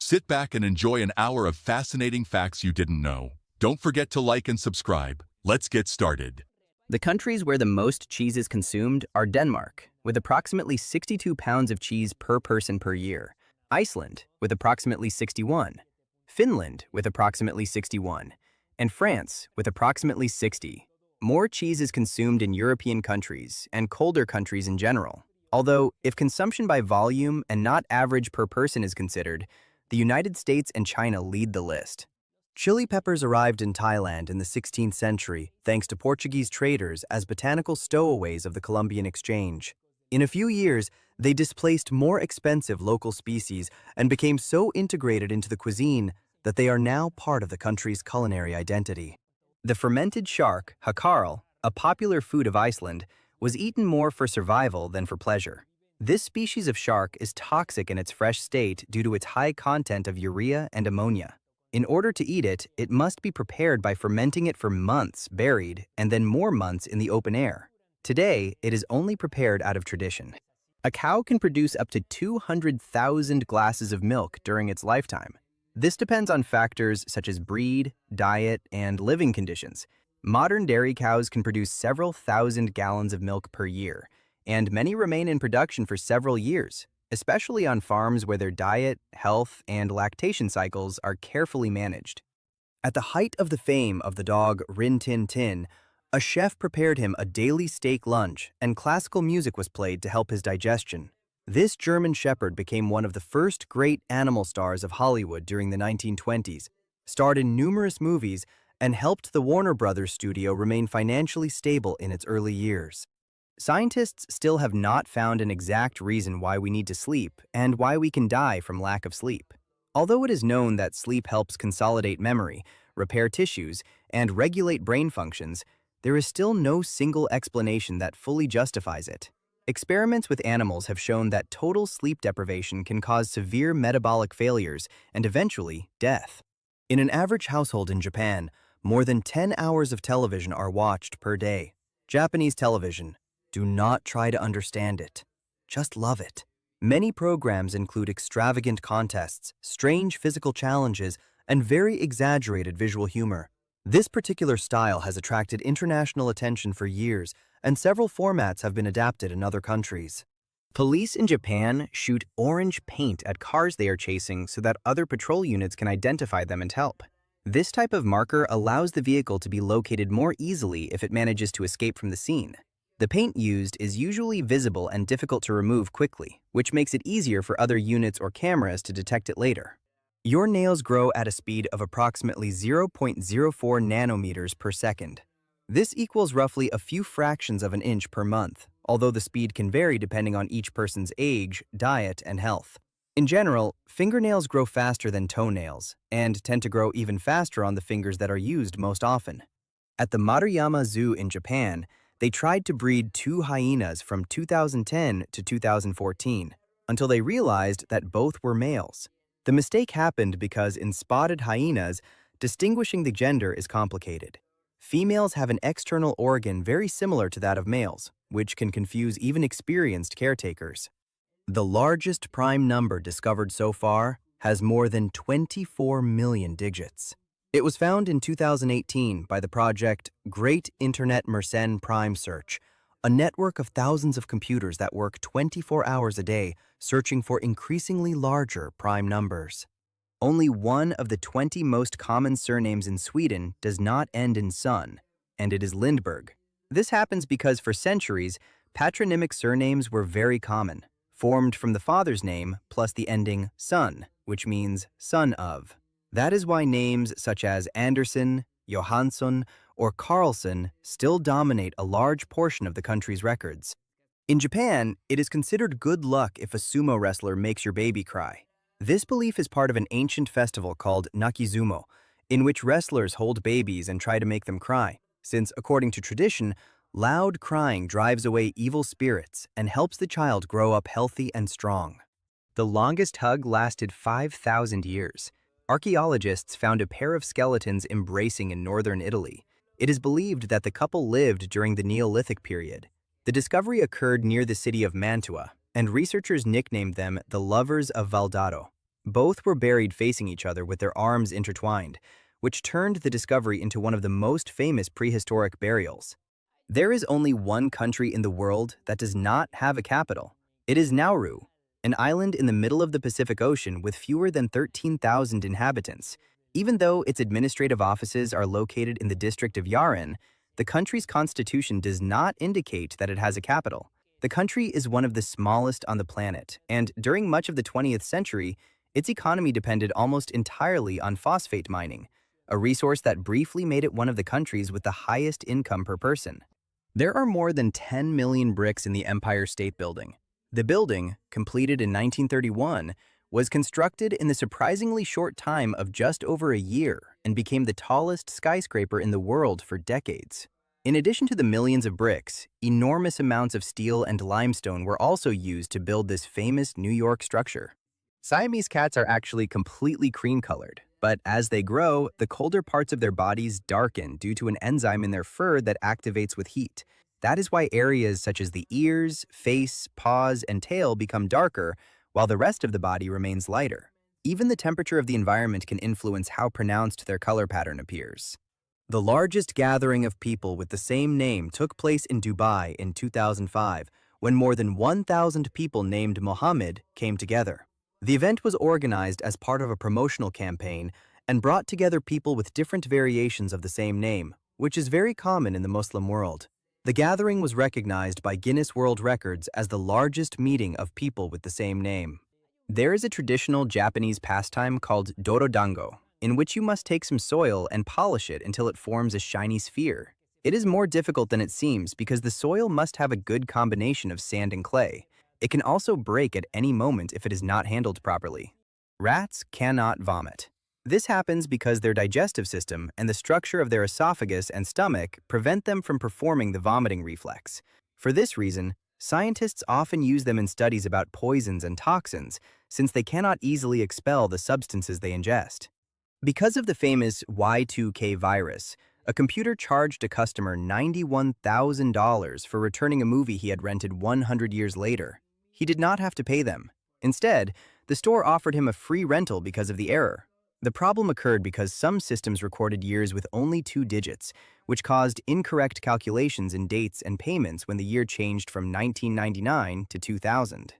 Sit back and enjoy an hour of fascinating facts you didn't know. Don't forget to like and subscribe. Let's get started. The countries where the most cheese is consumed are Denmark, with approximately 62 pounds of cheese per person per year, Iceland, with approximately 61, Finland, with approximately 61, and France, with approximately 60. More cheese is consumed in European countries and colder countries in general. Although, if consumption by volume and not average per person is considered, the United States and China lead the list. Chili peppers arrived in Thailand in the 16th century thanks to Portuguese traders as botanical stowaways of the Columbian Exchange. In a few years, they displaced more expensive local species and became so integrated into the cuisine that they are now part of the country's culinary identity. The fermented shark, hakarl, a popular food of Iceland, was eaten more for survival than for pleasure. This species of shark is toxic in its fresh state due to its high content of urea and ammonia. In order to eat it, it must be prepared by fermenting it for months buried and then more months in the open air. Today, it is only prepared out of tradition. A cow can produce up to 200,000 glasses of milk during its lifetime. This depends on factors such as breed, diet, and living conditions. Modern dairy cows can produce several thousand gallons of milk per year, and many remain in production for several years, especially on farms where their diet, health, and lactation cycles are carefully managed. At the height of the fame of the dog Rin Tin Tin, a chef prepared him a daily steak lunch and classical music was played to help his digestion. This German shepherd became one of the first great animal stars of Hollywood during the 1920s, starred in numerous movies, and helped the Warner Brothers studio remain financially stable in its early years. Scientists still have not found an exact reason why we need to sleep and why we can die from lack of sleep. Although it is known that sleep helps consolidate memory, repair tissues, and regulate brain functions, there is still no single explanation that fully justifies it. Experiments with animals have shown that total sleep deprivation can cause severe metabolic failures and eventually death. In an average household in Japan, more than 10 hours of television are watched per day. Japanese television. Do not try to understand it. Just love it. Many programs include extravagant contests, strange physical challenges, and very exaggerated visual humor. This particular style has attracted international attention for years, and several formats have been adapted in other countries. Police in Japan shoot orange paint at cars they are chasing so that other patrol units can identify them and help. This type of marker allows the vehicle to be located more easily if it manages to escape from the scene. The paint used is usually visible and difficult to remove quickly, which makes it easier for other units or cameras to detect it later. Your nails grow at a speed of approximately 0.04 nanometers per second. This equals roughly a few fractions of an inch per month, although the speed can vary depending on each person's age, diet, and health. In general, fingernails grow faster than toenails, and tend to grow even faster on the fingers that are used most often. At the Maruyama Zoo in Japan, they tried to breed 2 hyenas from 2010 to 2014, until they realized that both were males. The mistake happened because in spotted hyenas, distinguishing the gender is complicated. Females have an external organ very similar to that of males, which can confuse even experienced caretakers. The largest prime number discovered so far has more than 24 million digits. It was found in 2018 by the project Great Internet Mersenne Prime Search, a network of thousands of computers that work 24 hours a day searching for increasingly larger prime numbers. Only one of the 20 most common surnames in Sweden does not end in son, and it is Lindberg. This happens because for centuries, patronymic surnames were very common, formed from the father's name plus the ending son, which means son of. That is why names such as Anderson, Johansson, or Carlson still dominate a large portion of the country's records. In Japan, it is considered good luck if a sumo wrestler makes your baby cry. This belief is part of an ancient festival called Nakizumo, in which wrestlers hold babies and try to make them cry, since, according to tradition, loud crying drives away evil spirits and helps the child grow up healthy and strong. The longest hug lasted 5,000 years. Archaeologists found a pair of skeletons embracing in northern Italy. It is believed that the couple lived during the Neolithic period. The discovery occurred near the city of Mantua, and researchers nicknamed them the Lovers of Valdaro. Both were buried facing each other with their arms intertwined, which turned the discovery into one of the most famous prehistoric burials. There is only one country in the world that does not have a capital. It is Nauru, an island in the middle of the Pacific Ocean with fewer than 13,000 inhabitants. Even though its administrative offices are located in the district of Yaren, the country's constitution does not indicate that it has a capital. The country is one of the smallest on the planet, and during much of the 20th century, its economy depended almost entirely on phosphate mining, a resource that briefly made it one of the countries with the highest income per person. There are more than 10 million bricks in the Empire State Building. The building, completed in 1931, was constructed in the surprisingly short time of just over a year and became the tallest skyscraper in the world for decades. In addition to the millions of bricks, enormous amounts of steel and limestone were also used to build this famous New York structure. Siamese cats are actually completely cream-colored, but as they grow, the colder parts of their bodies darken due to an enzyme in their fur that activates with heat. That is why areas such as the ears, face, paws, and tail become darker, while the rest of the body remains lighter. Even the temperature of the environment can influence how pronounced their color pattern appears. The largest gathering of people with the same name took place in Dubai in 2005, when more than 1,000 people named Mohammed came together. The event was organized as part of a promotional campaign and brought together people with different variations of the same name, which is very common in the Muslim world. The gathering was recognized by Guinness World Records as the largest meeting of people with the same name. There is a traditional Japanese pastime called dorodango, in which you must take some soil and polish it until it forms a shiny sphere. It is more difficult than it seems because the soil must have a good combination of sand and clay. It can also break at any moment if it is not handled properly. Rats cannot vomit. This happens because their digestive system and the structure of their esophagus and stomach prevent them from performing the vomiting reflex. For this reason, scientists often use them in studies about poisons and toxins, since they cannot easily expel the substances they ingest. Because of the famous Y2K virus, a computer charged a customer $91,000 for returning a movie he had rented 100 years later. He did not have to pay them. Instead, the store offered him a free rental because of the error. The problem occurred because some systems recorded years with only 2 digits, which caused incorrect calculations in dates and payments when the year changed from 1999 to 2000.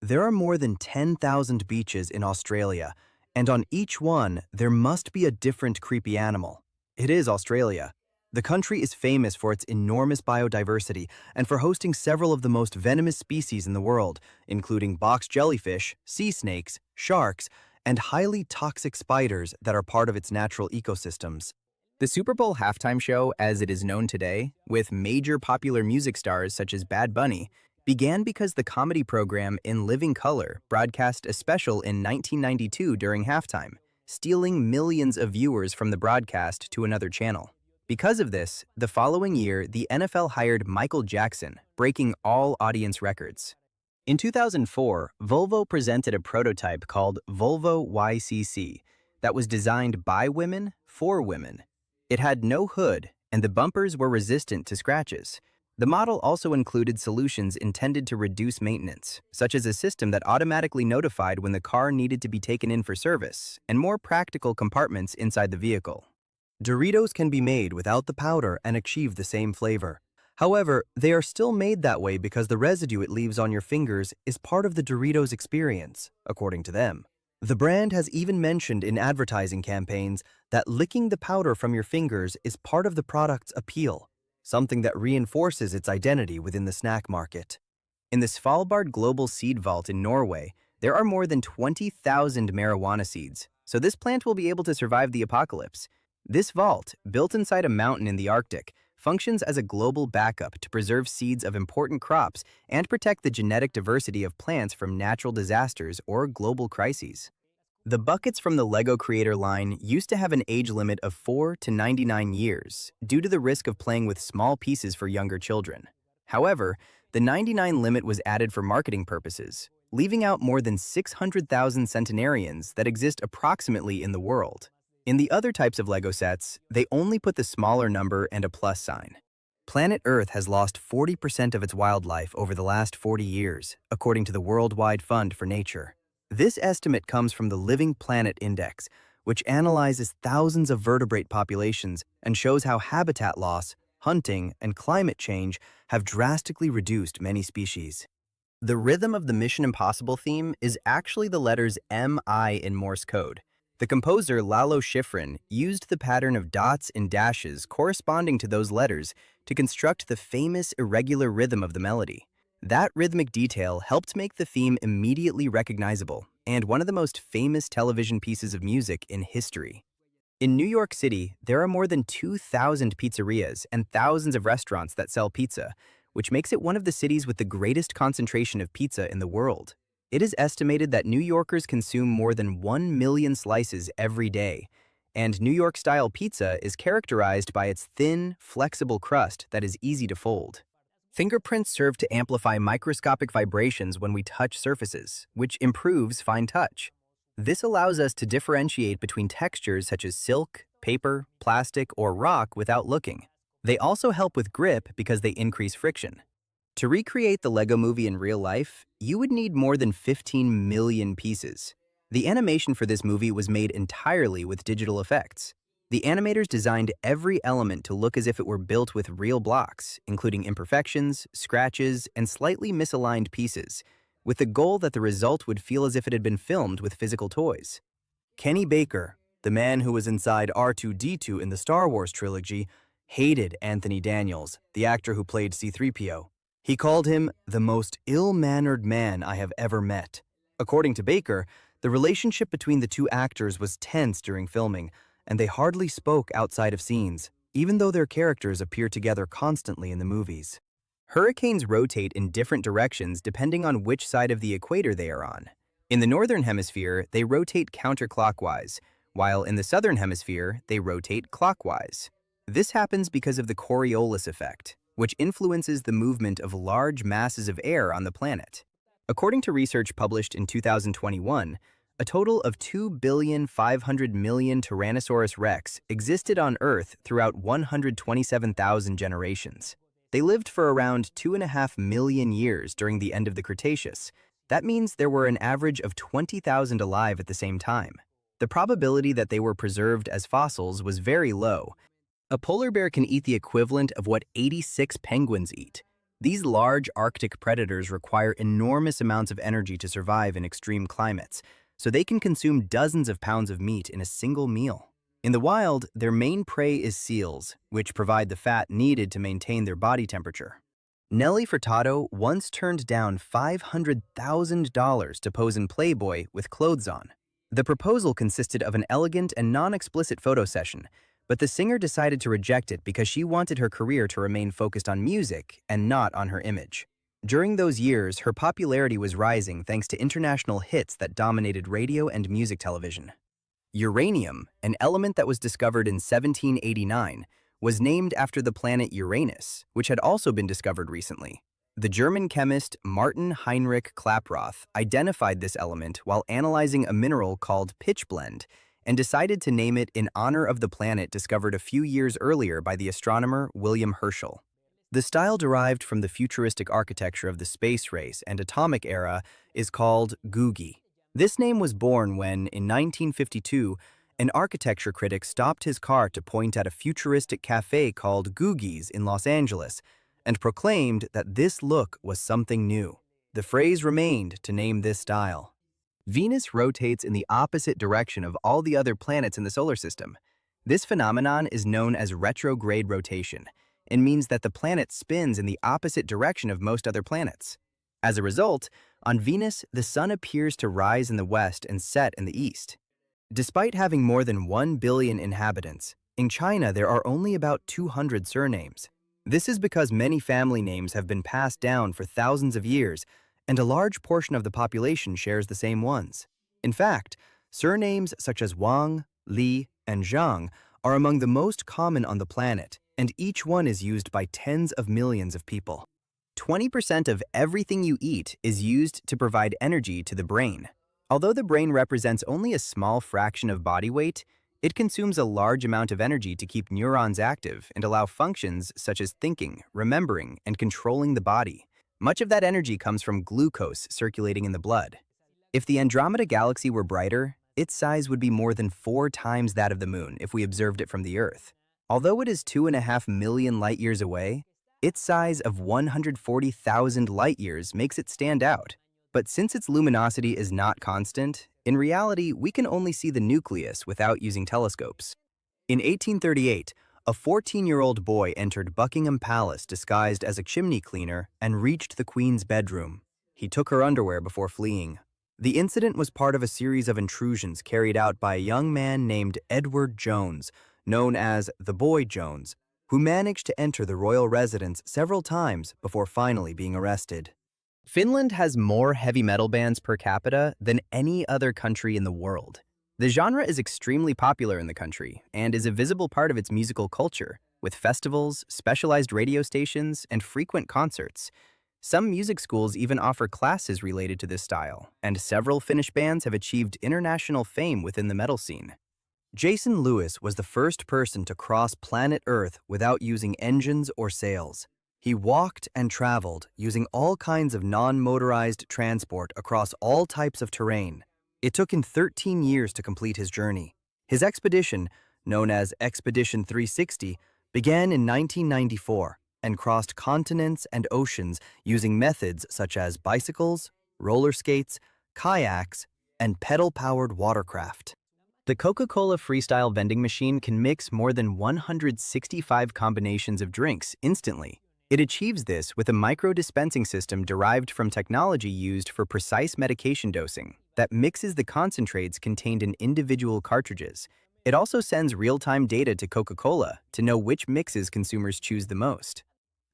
There are more than 10,000 beaches in Australia, and on each one, there must be a different creepy animal. It is Australia. The country is famous for its enormous biodiversity and for hosting several of the most venomous species in the world, including box jellyfish, sea snakes, sharks, and highly toxic spiders that are part of its natural ecosystems. The Super Bowl halftime show, as it is known today, with major popular music stars such as Bad Bunny, began because the comedy program In Living Color broadcast a special in 1992 during halftime, stealing millions of viewers from the broadcast to another channel. Because of this, the following year, the NFL hired Michael Jackson, breaking all audience records. In 2004, Volvo presented a prototype called Volvo YCC that was designed by women for women. It had no hood, and the bumpers were resistant to scratches. The model also included solutions intended to reduce maintenance, such as a system that automatically notified when the car needed to be taken in for service, and more practical compartments inside the vehicle. Doritos can be made without the powder and achieve the same flavor. However, they are still made that way because the residue it leaves on your fingers is part of the Doritos experience, according to them. The brand has even mentioned in advertising campaigns that licking the powder from your fingers is part of the product's appeal, something that reinforces its identity within the snack market. In the Svalbard Global Seed Vault in Norway, there are more than 20,000 marijuana seeds, so this plant will be able to survive the apocalypse. This vault, built inside a mountain in the Arctic, functions as a global backup to preserve seeds of important crops and protect the genetic diversity of plants from natural disasters or global crises. The buckets from the LEGO Creator line used to have an age limit of 4 to 99 years due to the risk of playing with small pieces for younger children. However, the 99 limit was added for marketing purposes, leaving out more than 600,000 centenarians that exist approximately in the world. In the other types of LEGO sets, they only put the smaller number and a plus sign. Planet Earth has lost 40% of its wildlife over the last 40 years, according to the Worldwide Fund for Nature. This estimate comes from the Living Planet Index, which analyzes thousands of vertebrate populations and shows how habitat loss, hunting, and climate change have drastically reduced many species. The rhythm of the Mission Impossible theme is actually the letters MI in Morse code. The composer Lalo Schifrin used the pattern of dots and dashes corresponding to those letters to construct the famous irregular rhythm of the melody. That rhythmic detail helped make the theme immediately recognizable and one of the most famous television pieces of music in history. In New York City, there are more than 2,000 pizzerias and thousands of restaurants that sell pizza, which makes it one of the cities with the greatest concentration of pizza in the world. It is estimated that New Yorkers consume more than 1 million slices every day, and New York-style pizza is characterized by its thin, flexible crust that is easy to fold. Fingerprints serve to amplify microscopic vibrations when we touch surfaces, which improves fine touch. This allows us to differentiate between textures such as silk, paper, plastic, or rock without looking. They also help with grip because they increase friction. To recreate the Lego Movie in real life, you would need more than 15 million pieces. The animation for this movie was made entirely with digital effects. The animators designed every element to look as if it were built with real blocks, including imperfections, scratches, and slightly misaligned pieces, with the goal that the result would feel as if it had been filmed with physical toys. Kenny Baker, the man who was inside R2-D2 in the Star Wars trilogy, hated Anthony Daniels, the actor who played C-3PO. He called him the most ill-mannered man I have ever met. According to Baker, the relationship between the two actors was tense during filming, and they hardly spoke outside of scenes, even though their characters appear together constantly in the movies. Hurricanes rotate in different directions depending on which side of the equator they are on. In the northern hemisphere, they rotate counterclockwise, while in the southern hemisphere, they rotate clockwise. This happens because of the Coriolis effect, which influences the movement of large masses of air on the planet. According to research published in 2021, a total of 2,500,000,000 Tyrannosaurus rex existed on Earth throughout 127,000 generations. They lived for around 2.5 million years during the end of the Cretaceous. That means there were an average of 20,000 alive at the same time. The probability that they were preserved as fossils was very low. A polar bear can eat the equivalent of what 86 penguins eat. These large Arctic predators require enormous amounts of energy to survive in extreme climates, so they can consume dozens of pounds of meat in a single meal. In the wild, their main prey is seals, which provide the fat needed to maintain their body temperature. Nelly Furtado once turned down $500,000 to pose in Playboy with clothes on. The proposal consisted of an elegant and non-explicit photo session, but the singer decided to reject it because she wanted her career to remain focused on music and not on her image. During those years, her popularity was rising thanks to international hits that dominated radio and music television. Uranium, an element that was discovered in 1789, was named after the planet Uranus, which had also been discovered recently. The German chemist Martin Heinrich Klaproth identified this element while analyzing a mineral called pitchblende and decided to name it in honor of the planet discovered a few years earlier by the astronomer William Herschel. The style derived from the futuristic architecture of the space race and atomic era is called Googie. This name was born when, in 1952, an architecture critic stopped his car to point at a futuristic cafe called Googie's in Los Angeles and proclaimed that this look was something new. The phrase remained to name this style. Venus rotates in the opposite direction of all the other planets in the solar system. This phenomenon is known as retrograde rotation and means that the planet spins in the opposite direction of most other planets. As a result, on Venus, the sun appears to rise in the west and set in the east. Despite having more than 1 billion inhabitants, in China there are only about 200 surnames. This is because many family names have been passed down for thousands of years, and a large portion of the population shares the same ones. In fact, surnames such as Wang, Li, and Zhang are among the most common on the planet, and each one is used by tens of millions of people. 20% of everything you eat is used to provide energy to the brain. Although the brain represents only a small fraction of body weight, it consumes a large amount of energy to keep neurons active and allow functions such as thinking, remembering, and controlling the body. Much of that energy comes from glucose circulating in the blood. If the Andromeda Galaxy were brighter, its size would be more than 4 times that of the Moon if we observed it from the Earth. Although it is 2.5 million light-years away, its size of 140,000 light-years makes it stand out. But since its luminosity is not constant, in reality, we can only see the nucleus without using telescopes. In 1838, a 14-year-old boy entered Buckingham Palace disguised as a chimney cleaner and reached the Queen's bedroom. He took her underwear before fleeing. The incident was part of a series of intrusions carried out by a young man named Edward Jones, known as the Boy Jones, who managed to enter the royal residence several times before finally being arrested. Finland has more heavy metal bands per capita than any other country in the world. The genre is extremely popular in the country and is a visible part of its musical culture, with festivals, specialized radio stations, and frequent concerts. Some music schools even offer classes related to this style, and several Finnish bands have achieved international fame within the metal scene. Jason Lewis was the first person to cross planet Earth without using engines or sails. He walked and traveled using all kinds of non-motorized transport across all types of terrain. It took him 13 years to complete his journey. His expedition, known as Expedition 360, began in 1994 and crossed continents and oceans using methods such as bicycles, roller skates, kayaks, and pedal-powered watercraft. The Coca-Cola Freestyle vending machine can mix more than 165 combinations of drinks instantly. It achieves this with a micro-dispensing system derived from technology used for precise medication dosing that mixes the concentrates contained in individual cartridges. It also sends real-time data to Coca-Cola to know which mixes consumers choose the most.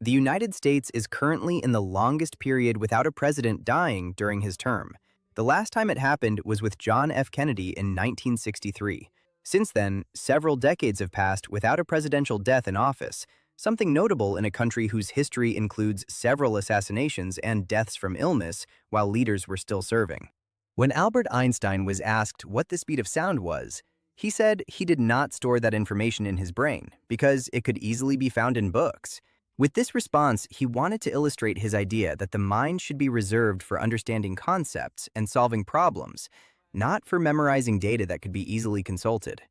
The United States is currently in the longest period without a president dying during his term. The last time it happened was with John F. Kennedy in 1963. Since then, several decades have passed without a presidential death in office, something notable in a country whose history includes several assassinations and deaths from illness while leaders were still serving. When Albert Einstein was asked what the speed of sound was, he said he did not store that information in his brain because it could easily be found in books. With this response, he wanted to illustrate his idea that the mind should be reserved for understanding concepts and solving problems, not for memorizing data that could be easily consulted.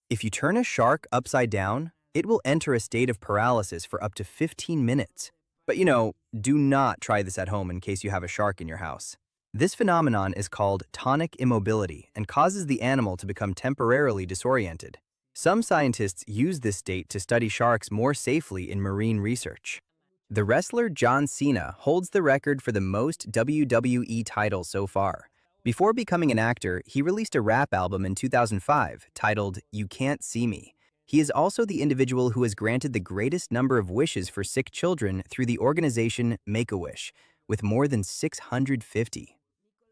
If you turn a shark upside down, it will enter a state of paralysis for up to 15 minutes. But do not try this at home in case you have a shark in your house. This phenomenon is called tonic immobility and causes the animal to become temporarily disoriented. Some scientists use this state to study sharks more safely in marine research. The wrestler John Cena holds the record for the most WWE titles so far. Before becoming an actor, he released a rap album in 2005 titled You Can't See Me. He is also the individual who has granted the greatest number of wishes for sick children through the organization Make-A-Wish, with more than 650.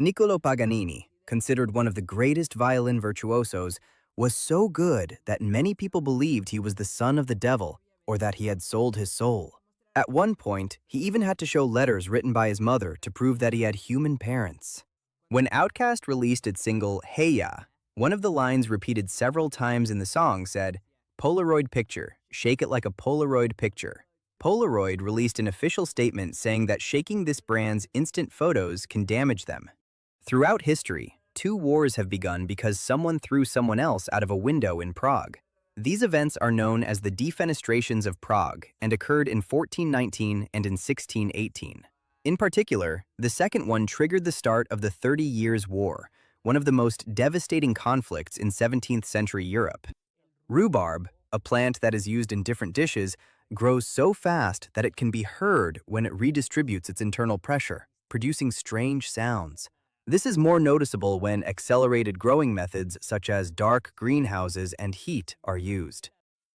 Niccolò Paganini, considered one of the greatest violin virtuosos, was so good that many people believed he was the son of the devil or that he had sold his soul. At one point, he even had to show letters written by his mother to prove that he had human parents. When Outkast released its single Hey Ya, one of the lines repeated several times in the song said, "Polaroid picture, shake it like a Polaroid picture." Polaroid released an official statement saying that shaking this brand's instant photos can damage them. Throughout history, 2 wars have begun because someone threw someone else out of a window in Prague. These events are known as the Defenestrations of Prague and occurred in 1419 and in 1618. In particular, the second one triggered the start of the 30 Years' War, one of the most devastating conflicts in 17th century Europe. Rhubarb, a plant that is used in different dishes, grows so fast that it can be heard when it redistributes its internal pressure, producing strange sounds. This is more noticeable when accelerated growing methods such as dark greenhouses and heat are used.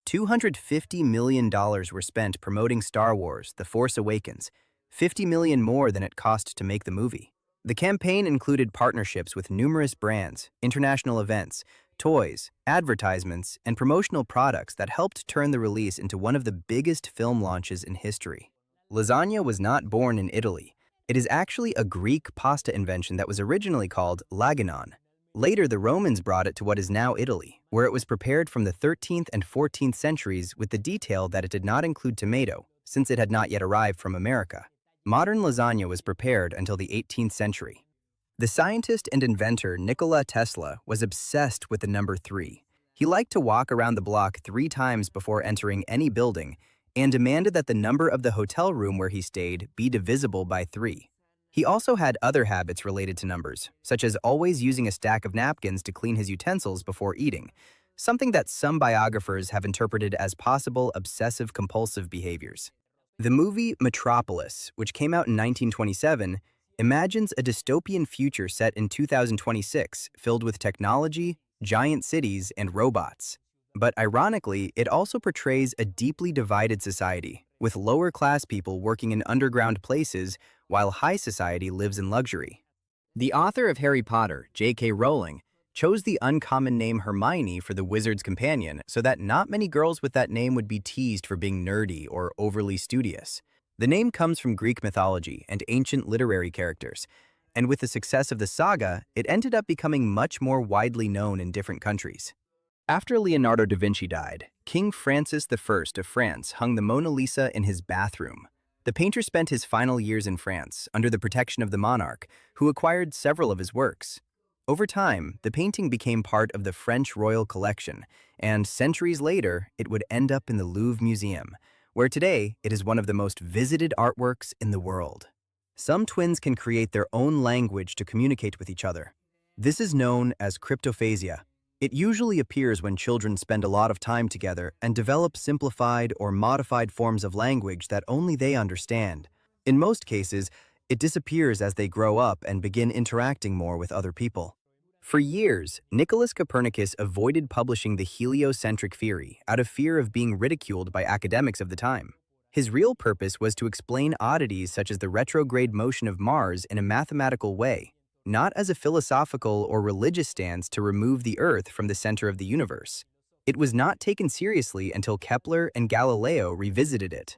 $250 million were spent promoting Star Wars: The Force Awakens, $50 million more than it cost to make the movie. The campaign included partnerships with numerous brands, international events, toys, advertisements, and promotional products that helped turn the release into one of the biggest film launches in history. Lasagna was not born in Italy. It is actually a Greek pasta invention that was originally called laganon. Later, the Romans brought it to what is now Italy, where it was prepared from the 13th and 14th centuries with the detail that it did not include tomato, since it had not yet arrived from America. Modern lasagna was prepared until the 18th century. The scientist and inventor Nikola Tesla was obsessed with the number 3. He liked to walk around the block 3 times before entering any building and demanded that the number of the hotel room where he stayed be divisible by 3. He also had other habits related to numbers, such as always using a stack of napkins to clean his utensils before eating, something that some biographers have interpreted as possible obsessive-compulsive behaviors. The movie Metropolis, which came out in 1927, imagines a dystopian future set in 2026 filled with technology, giant cities, and robots. But ironically, it also portrays a deeply divided society, with lower-class people working in underground places while high society lives in luxury. The author of Harry Potter, J.K. Rowling, chose the uncommon name Hermione for the wizard's companion so that not many girls with that name would be teased for being nerdy or overly studious. The name comes from Greek mythology and ancient literary characters, and with the success of the saga, it ended up becoming much more widely known in different countries. After Leonardo da Vinci died, King Francis I of France hung the Mona Lisa in his bathroom. The painter spent his final years in France under the protection of the monarch, who acquired several of his works. Over time, the painting became part of the French royal collection, and centuries later, it would end up in the Louvre Museum, where today it is one of the most visited artworks in the world. Some twins can create their own language to communicate with each other. This is known as cryptophasia. It usually appears when children spend a lot of time together and develop simplified or modified forms of language that only they understand. In most cases, it disappears as they grow up and begin interacting more with other people. For years, Nicholas Copernicus avoided publishing the heliocentric theory out of fear of being ridiculed by academics of the time. His real purpose was to explain oddities such as the retrograde motion of Mars in a mathematical way, not as a philosophical or religious stance to remove the Earth from the center of the universe. It was not taken seriously until Kepler and Galileo revisited it.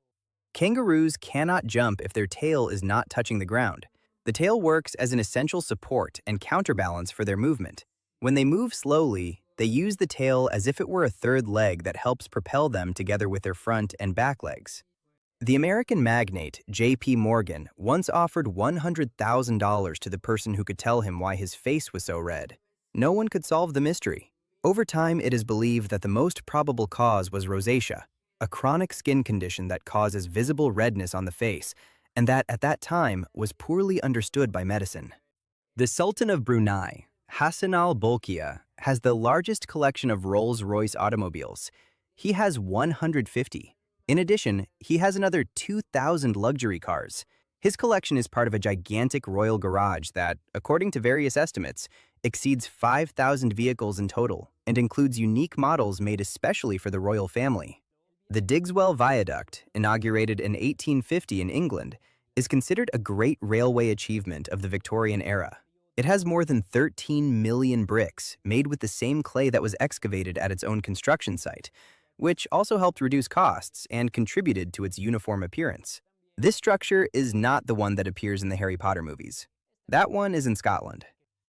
Kangaroos cannot jump if their tail is not touching the ground. The tail works as an essential support and counterbalance for their movement. When they move slowly, they use the tail as if it were a third leg that helps propel them together with their front and back legs. The American magnate J.P. Morgan once offered $100,000 to the person who could tell him why his face was so red. No one could solve the mystery. Over time, it is believed that the most probable cause was rosacea, a chronic skin condition that causes visible redness on the face, and that at that time was poorly understood by medicine. The Sultan of Brunei, Hassan al-Bolkiah, has the largest collection of Rolls-Royce automobiles. He has 150. In addition, he has another 2,000 luxury cars. His collection is part of a gigantic royal garage that, according to various estimates, exceeds 5,000 vehicles in total and includes unique models made especially for the royal family. The Digswell Viaduct, inaugurated in 1850 in England, is considered a great railway achievement of the Victorian era. It has more than 13 million bricks made with the same clay that was excavated at its own construction site, which also helped reduce costs and contributed to its uniform appearance. This structure is not the one that appears in the Harry Potter movies. That one is in Scotland.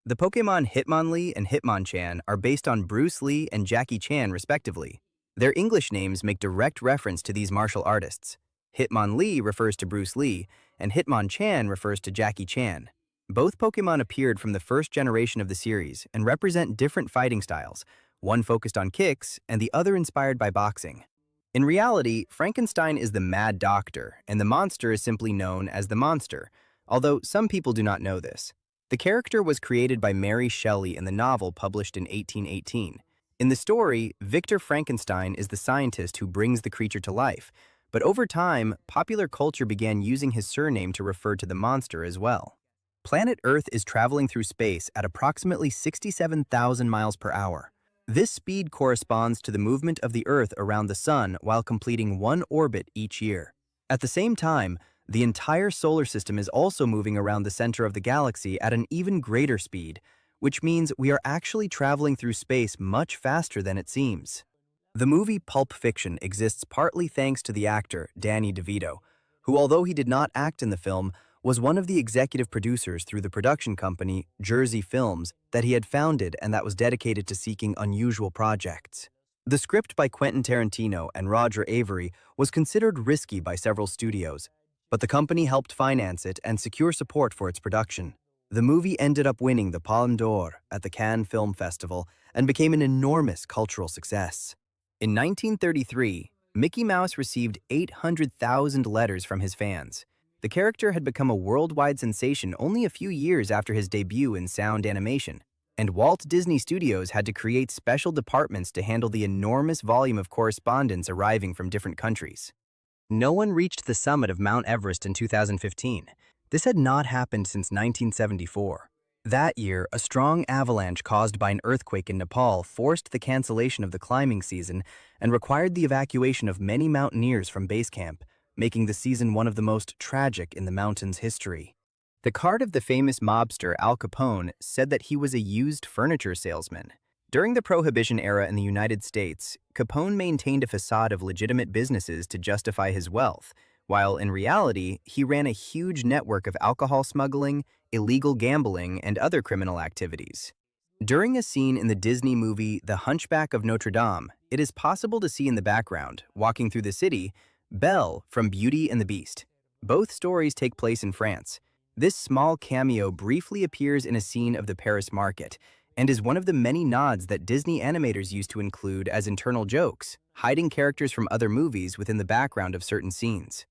The Pokémon Hitmonlee and Hitmonchan are based on Bruce Lee and Jackie Chan, respectively. Their English names make direct reference to these martial artists. Hitmonlee refers to Bruce Lee, and Hitmonchan refers to Jackie Chan. Both Pokémon appeared from the first generation of the series and represent different fighting styles, one focused on kicks and the other inspired by boxing. In reality, Frankenstein is the mad doctor, and the monster is simply known as the monster, although some people do not know this. The character was created by Mary Shelley in the novel published in 1818. In the story, Victor Frankenstein is the scientist who brings the creature to life, but over time, popular culture began using his surname to refer to the monster as well. Planet Earth is traveling through space at approximately 67,000 miles per hour. This speed corresponds to the movement of the Earth around the Sun while completing one orbit each year. At the same time, the entire solar system is also moving around the center of the galaxy at an even greater speed, which means we are actually traveling through space much faster than it seems. The movie Pulp Fiction exists partly thanks to the actor Danny DeVito, who, although he did not act in the film, was one of the executive producers through the production company Jersey Films that he had founded and that was dedicated to seeking unusual projects. The script by Quentin Tarantino and Roger Avery was considered risky by several studios, but the company helped finance it and secure support for its production. The movie ended up winning the Palme d'Or at the Cannes Film Festival and became an enormous cultural success. In 1933, Mickey Mouse received 800,000 letters from his fans. The character had become a worldwide sensation only a few years after his debut in sound animation, and Walt Disney Studios had to create special departments to handle the enormous volume of correspondence arriving from different countries. No one reached the summit of Mount Everest in 2015. This had not happened since 1974. That year, a strong avalanche caused by an earthquake in Nepal forced the cancellation of the climbing season and required the evacuation of many mountaineers from base camp, making the season one of the most tragic in the mountain's history. The card of the famous mobster Al Capone said that he was a used furniture salesman. During the Prohibition era in the United States, Capone maintained a facade of legitimate businesses to justify his wealth, while in reality, he ran a huge network of alcohol smuggling, illegal gambling, and other criminal activities. During a scene in the Disney movie The Hunchback of Notre Dame, it is possible to see in the background, walking through the city, Belle from Beauty and the Beast. Both stories take place in France. This small cameo briefly appears in a scene of the Paris market, and is one of the many nods that Disney animators used to include as internal jokes, hiding characters from other movies within the background of certain scenes.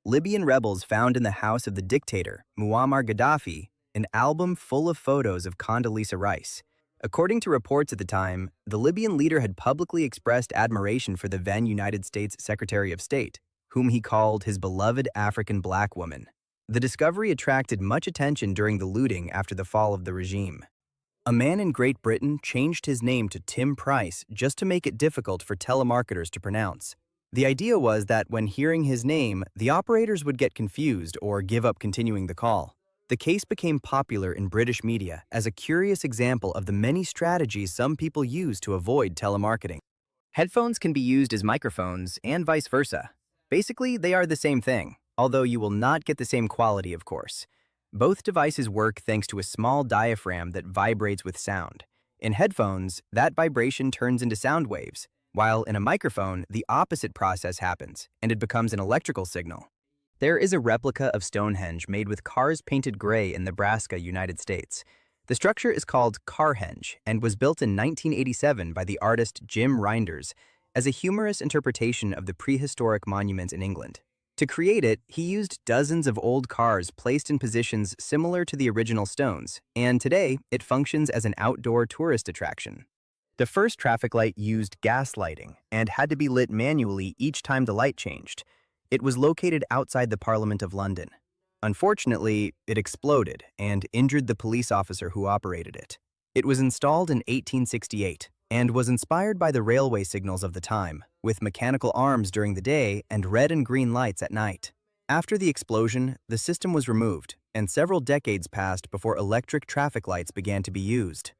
Libyan rebels found in the house of the dictator, Muammar Gaddafi, an album full of photos of Condoleezza Rice. According to reports at the time, the Libyan leader had publicly expressed admiration for the then United States Secretary of State, whom he called his beloved African black woman. The discovery attracted much attention during the looting after the fall of the regime. A man in Great Britain changed his name to Tim Price just to make it difficult for telemarketers to pronounce. The idea was that when hearing his name, the operators would get confused or give up continuing the call. The case became popular in British media as a curious example of the many strategies some people use to avoid telemarketing. Headphones can be used as microphones and vice versa. Basically, they are the same thing, although you will not get the same quality, of course. Both devices work thanks to a small diaphragm that vibrates with sound. In headphones, that vibration turns into sound waves, while in a microphone, the opposite process happens, and it becomes an electrical signal. There is a replica of Stonehenge made with cars painted gray in Nebraska, United States. The structure is called Carhenge and was built in 1987 by the artist Jim Reinders as a humorous interpretation of the prehistoric monument in England. To create it, he used dozens of old cars placed in positions similar to the original stones, and today it functions as an outdoor tourist attraction. The first traffic light used gas lighting and had to be lit manually each time the light changed. It was located outside the Parliament of London. Unfortunately, it exploded and injured the police officer who operated it. It was installed in 1868 and was inspired by the railway signals of the time, with mechanical arms during the day and red and green lights at night. After the explosion, the system was removed, and several decades passed before electric traffic lights began to be used.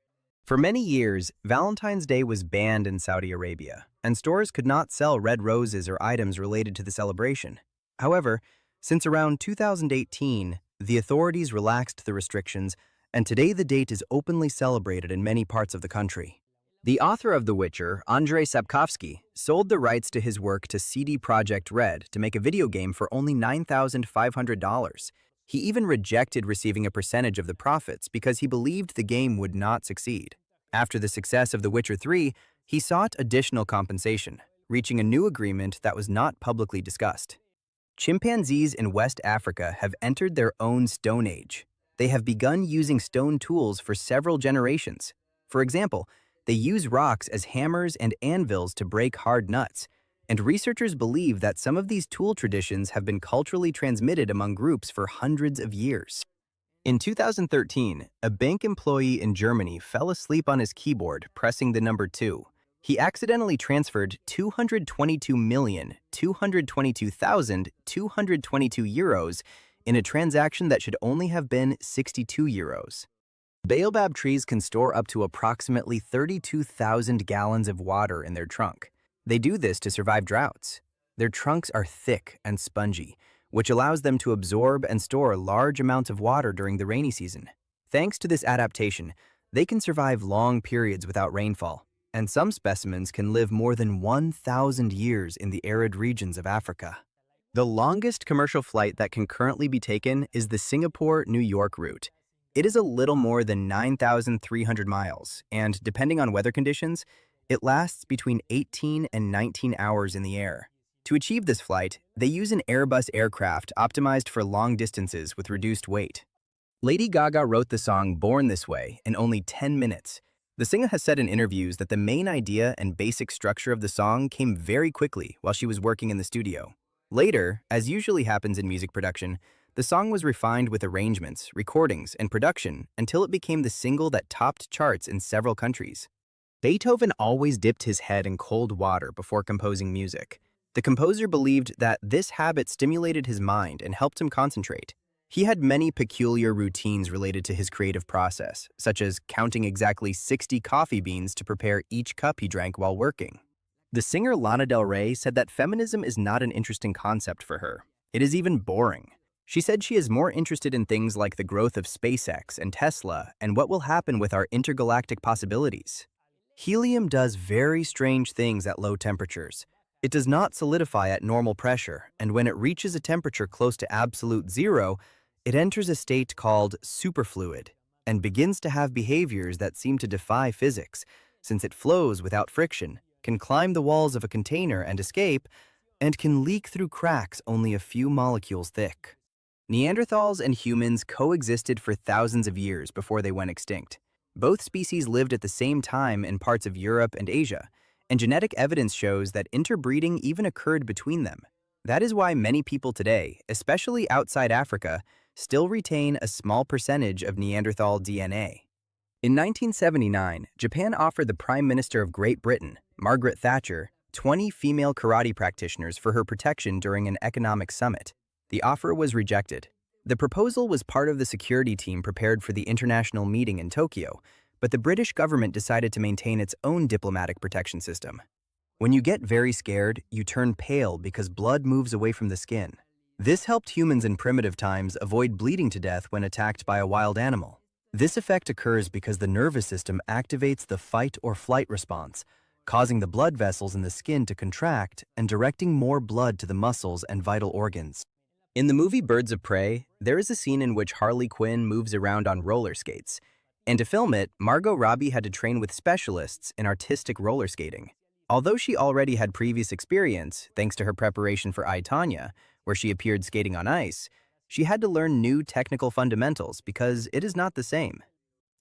For many years, Valentine's Day was banned in Saudi Arabia, and stores could not sell red roses or items related to the celebration. However, since around 2018, the authorities relaxed the restrictions, and today the date is openly celebrated in many parts of the country. The author of The Witcher, Andrzej Sapkowski, sold the rights to his work to CD Projekt Red to make a video game for only $9,500. He even rejected receiving a percentage of the profits because he believed the game would not succeed. After the success of The Witcher 3, he sought additional compensation, reaching a new agreement that was not publicly discussed. Chimpanzees in West Africa have entered their own Stone Age. They have begun using stone tools for several generations. For example, they use rocks as hammers and anvils to break hard nuts, and researchers believe that some of these tool traditions have been culturally transmitted among groups for hundreds of years. In 2013, a bank employee in Germany fell asleep on his keyboard pressing the number 2. He accidentally transferred 222,222,222 euros in a transaction that should only have been 62 euros. Baobab trees can store up to approximately 32,000 gallons of water in their trunk. They do this to survive droughts. Their trunks are thick and spongy, which allows them to absorb and store large amounts of water during the rainy season. Thanks to this adaptation, they can survive long periods without rainfall, and some specimens can live more than 1,000 years in the arid regions of Africa. The longest commercial flight that can currently be taken is the Singapore-New York route. It is a little more than 9,300 miles, and depending on weather conditions, it lasts between 18 and 19 hours in the air. To achieve this flight, they use an Airbus aircraft optimized for long distances with reduced weight. Lady Gaga wrote the song Born This Way in only 10 minutes. The singer has said in interviews that the main idea and basic structure of the song came very quickly while she was working in the studio. Later, as usually happens in music production, the song was refined with arrangements, recordings, and production until it became the single that topped charts in several countries. Beethoven always dipped his head in cold water before composing music. The composer believed that this habit stimulated his mind and helped him concentrate. He had many peculiar routines related to his creative process, such as counting exactly 60 coffee beans to prepare each cup he drank while working. The singer Lana Del Rey said that feminism is not an interesting concept for her. It is even boring. She said she is more interested in things like the growth of SpaceX and Tesla and what will happen with our intergalactic possibilities. Helium does very strange things at low temperatures. It does not solidify at normal pressure, and when it reaches a temperature close to absolute zero, it enters a state called superfluid and begins to have behaviors that seem to defy physics, since it flows without friction, can climb the walls of a container and escape, and can leak through cracks only a few molecules thick. Neanderthals and humans coexisted for thousands of years before they went extinct. Both species lived at the same time in parts of Europe and Asia, and genetic evidence shows that interbreeding even occurred between them. That is why many people today, especially outside Africa, still retain a small percentage of Neanderthal DNA. In 1979, Japan offered the Prime Minister of Great Britain, Margaret Thatcher, 20 female karate practitioners for her protection during an economic summit. The offer was rejected. The proposal was part of the security team prepared for the international meeting in Tokyo, but the British government decided to maintain its own diplomatic protection system. When you get very scared, you turn pale because blood moves away from the skin. This helped humans in primitive times avoid bleeding to death when attacked by a wild animal. This effect occurs because the nervous system activates the fight or flight response, causing the blood vessels in the skin to contract and directing more blood to the muscles and vital organs. In the movie Birds of Prey, there is a scene in which Harley Quinn moves around on roller skates. And to film it, Margot Robbie had to train with specialists in artistic roller skating. Although she already had previous experience, thanks to her preparation for I, Tonya, where she appeared skating on ice, she had to learn new technical fundamentals because it is not the same.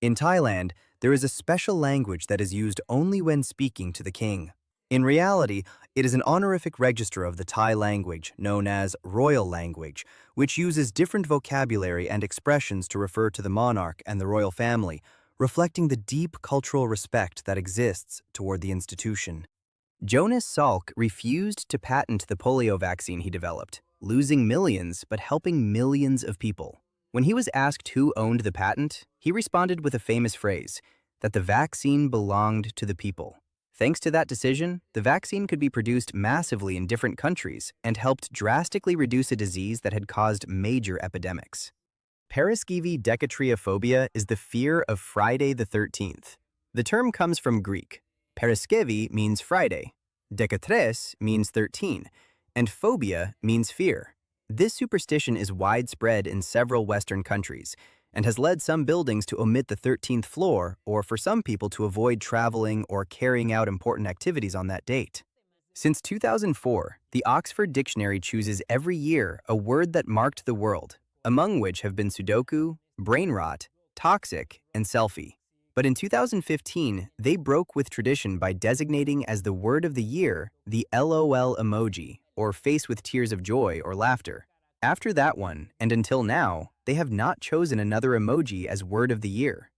In Thailand, there is a special language that is used only when speaking to the king. In reality, it is an honorific register of the Thai language known as royal language, which uses different vocabulary and expressions to refer to the monarch and the royal family, reflecting the deep cultural respect that exists toward the institution. Jonas Salk refused to patent the polio vaccine he developed, losing millions but helping millions of people. When he was asked who owned the patent, he responded with a famous phrase, that the vaccine belonged to the people. Thanks to that decision, the vaccine could be produced massively in different countries and helped drastically reduce a disease that had caused major epidemics. Paraskevy is the fear of Friday the 13th. The term comes from Greek. Paraskevy means Friday, dekatres means 13, and phobia means fear. This superstition is widespread in several Western countries, and has led some buildings to omit the 13th floor or for some people to avoid traveling or carrying out important activities on that date. Since 2004, the Oxford Dictionary chooses every year a word that marked the world, among which have been Sudoku, brain rot, toxic, and selfie. But in 2015, they broke with tradition by designating as the word of the year the LOL emoji, or face with tears of joy or laughter. After that one, and until now, they have not chosen another emoji as word of the year.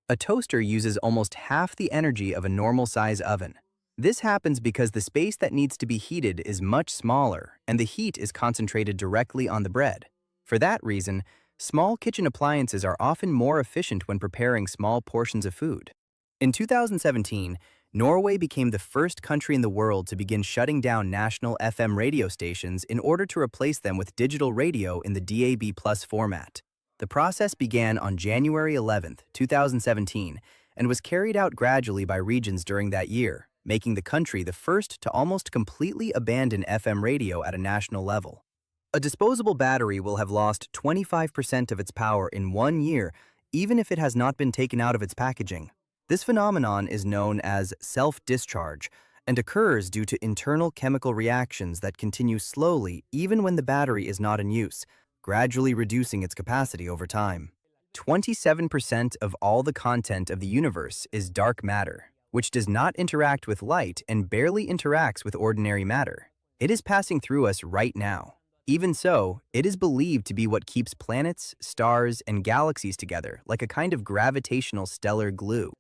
A toaster uses almost half the energy of a normal-size oven. This happens because the space that needs to be heated is much smaller, and the heat is concentrated directly on the bread. For that reason, small kitchen appliances are often more efficient when preparing small portions of food. In 2017, Norway became the first country in the world to begin shutting down national FM radio stations in order to replace them with digital radio in the DAB+ format. The process began on January 11, 2017, and was carried out gradually by regions during that year, making the country the first to almost completely abandon FM radio at a national level. A disposable battery will have lost 25% of its power in 1 year even if it has not been taken out of its packaging. This phenomenon is known as self-discharge and occurs due to internal chemical reactions that continue slowly even when the battery is not in use, gradually reducing its capacity over time. 27% of all the content of the universe is dark matter, which does not interact with light and barely interacts with ordinary matter. It is passing through us right now. Even so, it is believed to be what keeps planets, stars, and galaxies together, like a kind of gravitational stellar glue.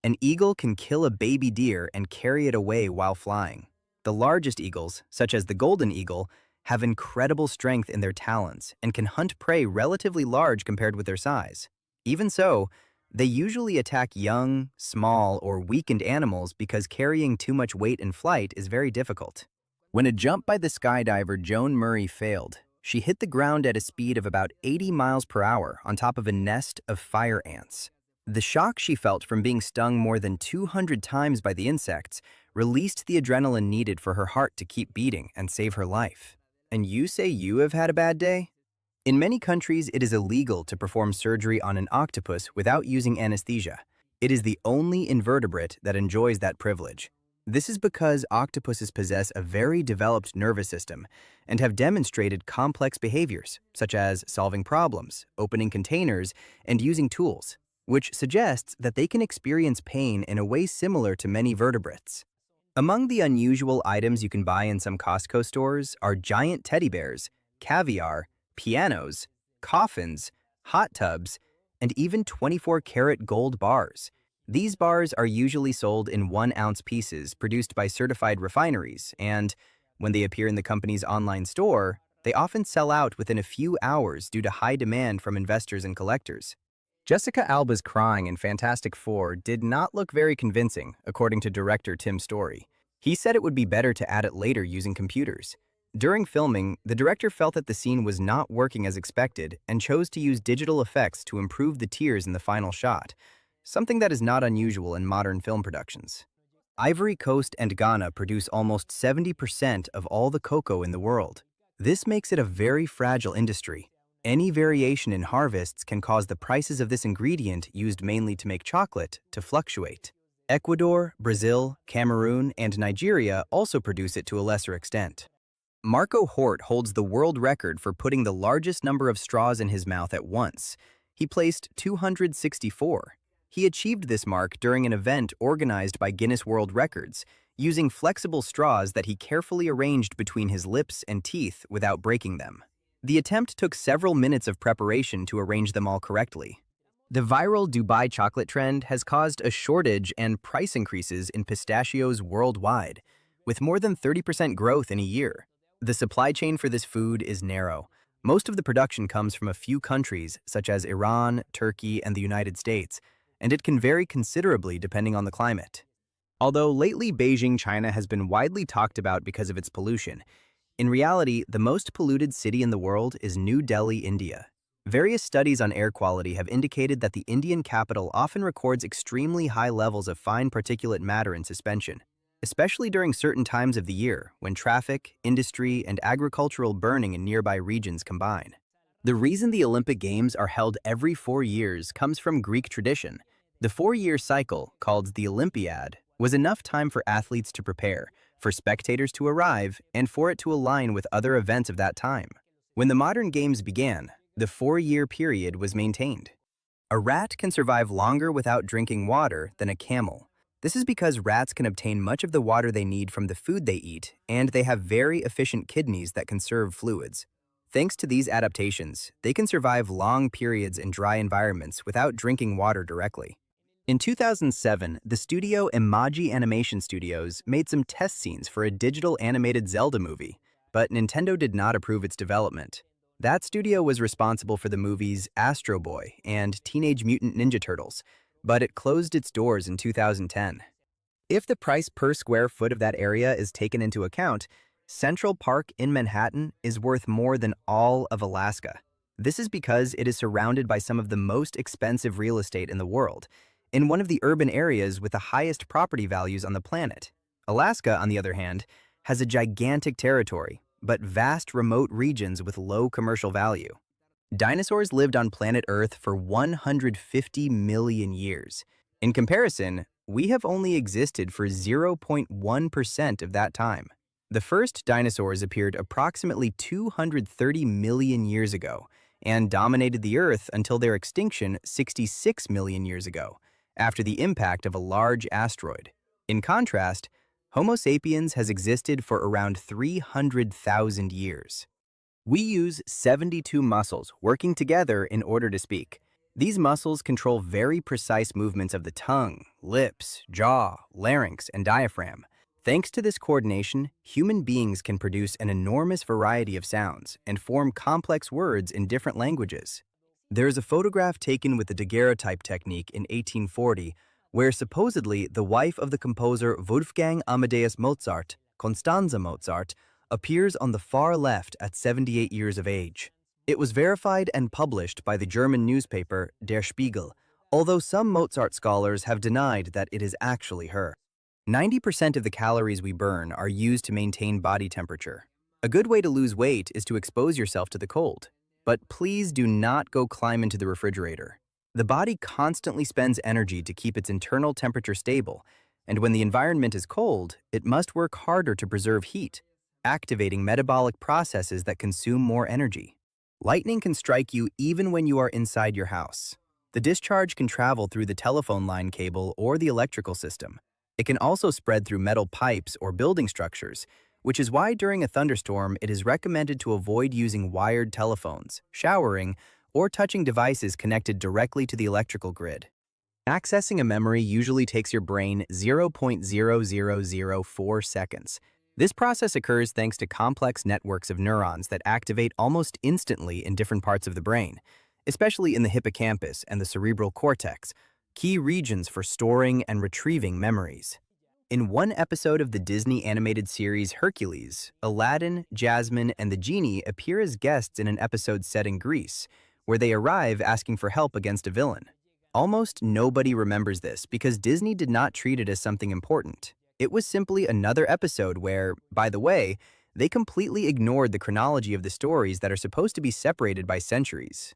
An eagle can kill a baby deer and carry it away while flying. The largest eagles, such as the golden eagle, have incredible strength in their talons and can hunt prey relatively large compared with their size. Even so, they usually attack young, small, or weakened animals because carrying too much weight in flight is very difficult. When a jump by the skydiver Joan Murray failed, she hit the ground at a speed of about 80 miles per hour on top of a nest of fire ants. The shock she felt from being stung more than 200 times by the insects released the adrenaline needed for her heart to keep beating and save her life. And you say you have had a bad day? In many countries, it is illegal to perform surgery on an octopus without using anesthesia. It is the only invertebrate that enjoys that privilege. This is because octopuses possess a very developed nervous system and have demonstrated complex behaviors, such as solving problems, opening containers, and using tools, which suggests that they can experience pain in a way similar to many vertebrates. Among the unusual items you can buy in some Costco stores are giant teddy bears, caviar, pianos, coffins, hot tubs, and even 24-karat gold bars. These bars are usually sold in 1-ounce pieces produced by certified refineries, and when they appear in the company's online store, they often sell out within a few hours due to high demand from investors and collectors. Jessica Alba's crying in Fantastic Four did not look very convincing, according to director Tim Story. He said it would be better to add it later using computers. During filming, the director felt that the scene was not working as expected and chose to use digital effects to improve the tears in the final shot, something that is not unusual in modern film productions. Ivory Coast and Ghana produce almost 70% of all the cocoa in the world. This makes it a very fragile industry. Any variation in harvests can cause the prices of this ingredient, used mainly to make chocolate, to fluctuate. Ecuador, Brazil, Cameroon, and Nigeria also produce it to a lesser extent. Marco Hort holds the world record for putting the largest number of straws in his mouth at once. He placed 264. He achieved this mark during an event organized by Guinness World Records, using flexible straws that he carefully arranged between his lips and teeth without breaking them. The attempt took several minutes of preparation to arrange them all correctly. The viral Dubai chocolate trend has caused a shortage and price increases in pistachios worldwide, with more than 30% growth in a year. The supply chain for this food is narrow. Most of the production comes from a few countries, such as Iran, Turkey, and the United States, and it can vary considerably depending on the climate. Although lately Beijing, China has been widely talked about because of its pollution, in reality, the most polluted city in the world is New Delhi, India. Various studies on air quality have indicated that the Indian capital often records extremely high levels of fine particulate matter in suspension, especially during certain times of the year when traffic, industry, and agricultural burning in nearby regions combine. The reason the Olympic Games are held every 4 years comes from Greek tradition. The 4-year cycle, called the Olympiad, was enough time for athletes to prepare, for spectators to arrive, and for it to align with other events of that time. When the modern games began, the 4-year period was maintained. A rat can survive longer without drinking water than a camel. This is because rats can obtain much of the water they need from the food they eat, and they have very efficient kidneys that conserve fluids. Thanks to these adaptations, they can survive long periods in dry environments without drinking water directly. In 2007, the studio Imaji Animation Studios made some test scenes for a digital animated Zelda movie, but Nintendo did not approve its development. That studio was responsible for the movies Astro Boy and Teenage Mutant Ninja Turtles, but it closed its doors in 2010. If the price per square foot of that area is taken into account, Central Park in Manhattan is worth more than all of Alaska. This is because it is surrounded by some of the most expensive real estate in the world, in one of the urban areas with the highest property values on the planet. Alaska, on the other hand, has a gigantic territory, but vast remote regions with low commercial value. Dinosaurs lived on planet Earth for 150 million years. In comparison, we have only existed for 0.1% of that time. The first dinosaurs appeared approximately 230 million years ago and dominated the Earth until their extinction 66 million years ago, after the impact of a large asteroid. In contrast, Homo sapiens has existed for around 300,000 years. We use 72 muscles working together in order to speak. These muscles control very precise movements of the tongue, lips, jaw, larynx, and diaphragm. Thanks to this coordination, human beings can produce an enormous variety of sounds and form complex words in different languages. There is a photograph taken with the daguerreotype technique in 1840, where supposedly the wife of the composer Wolfgang Amadeus Mozart, Constanze Mozart, appears on the far left at 78 years of age. It was verified and published by the German newspaper Der Spiegel, although some Mozart scholars have denied that it is actually her. 90% of the calories we burn are used to maintain body temperature. A good way to lose weight is to expose yourself to the cold. But please do not go climb into the refrigerator. The body constantly spends energy to keep its internal temperature stable, and when the environment is cold, it must work harder to preserve heat, activating metabolic processes that consume more energy. Lightning can strike you even when you are inside your house. The discharge can travel through the telephone line cable or the electrical system. It can also spread through metal pipes or building structures, which is why during a thunderstorm it is recommended to avoid using wired telephones, showering, or touching devices connected directly to the electrical grid. Accessing a memory usually takes your brain 0.0004 seconds. This process occurs thanks to complex networks of neurons that activate almost instantly in different parts of the brain, especially in the hippocampus and the cerebral cortex, key regions for storing and retrieving memories. In one episode of the Disney animated series Hercules, Aladdin, Jasmine, and the genie appear as guests in an episode set in Greece, where they arrive asking for help against a villain. Almost nobody remembers this because Disney did not treat it as something important. It was simply another episode where, by the way, they completely ignored the chronology of the stories that are supposed to be separated by centuries.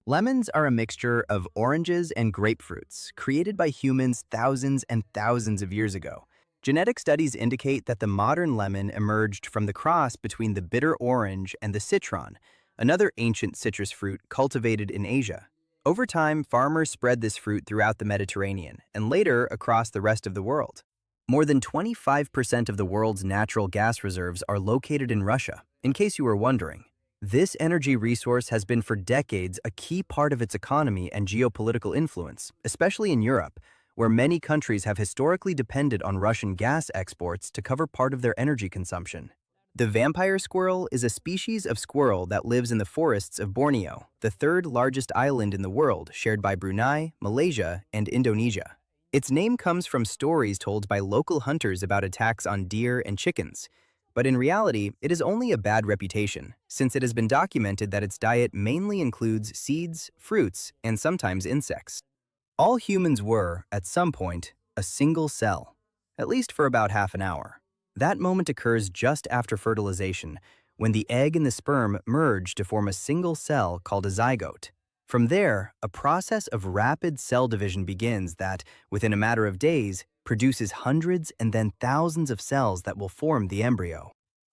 Lemons are a mixture of oranges and grapefruits, created by humans thousands and thousands of years ago. Genetic studies indicate that the modern lemon emerged from the cross between the bitter orange and the citron, another ancient citrus fruit cultivated in Asia. Over time, farmers spread this fruit throughout the Mediterranean and later across the rest of the world. More than 25% of the world's natural gas reserves are located in Russia, in case you were wondering. This energy resource has been for decades a key part of its economy and geopolitical influence, especially in Europe, where many countries have historically depended on Russian gas exports to cover part of their energy consumption. The vampire squirrel is a species of squirrel that lives in the forests of Borneo, the third largest island in the world, shared by Brunei, Malaysia, and Indonesia. Its name comes from stories told by local hunters about attacks on deer and chickens. But in reality, it is only a bad reputation, since it has been documented that its diet mainly includes seeds, fruits, and sometimes insects. All humans were, at some point, a single cell, at least for about half an hour. That moment occurs just after fertilization, when the egg and the sperm merge to form a single cell called a zygote. From there, a process of rapid cell division begins that, within a matter of days, produces hundreds and then thousands of cells that will form the embryo.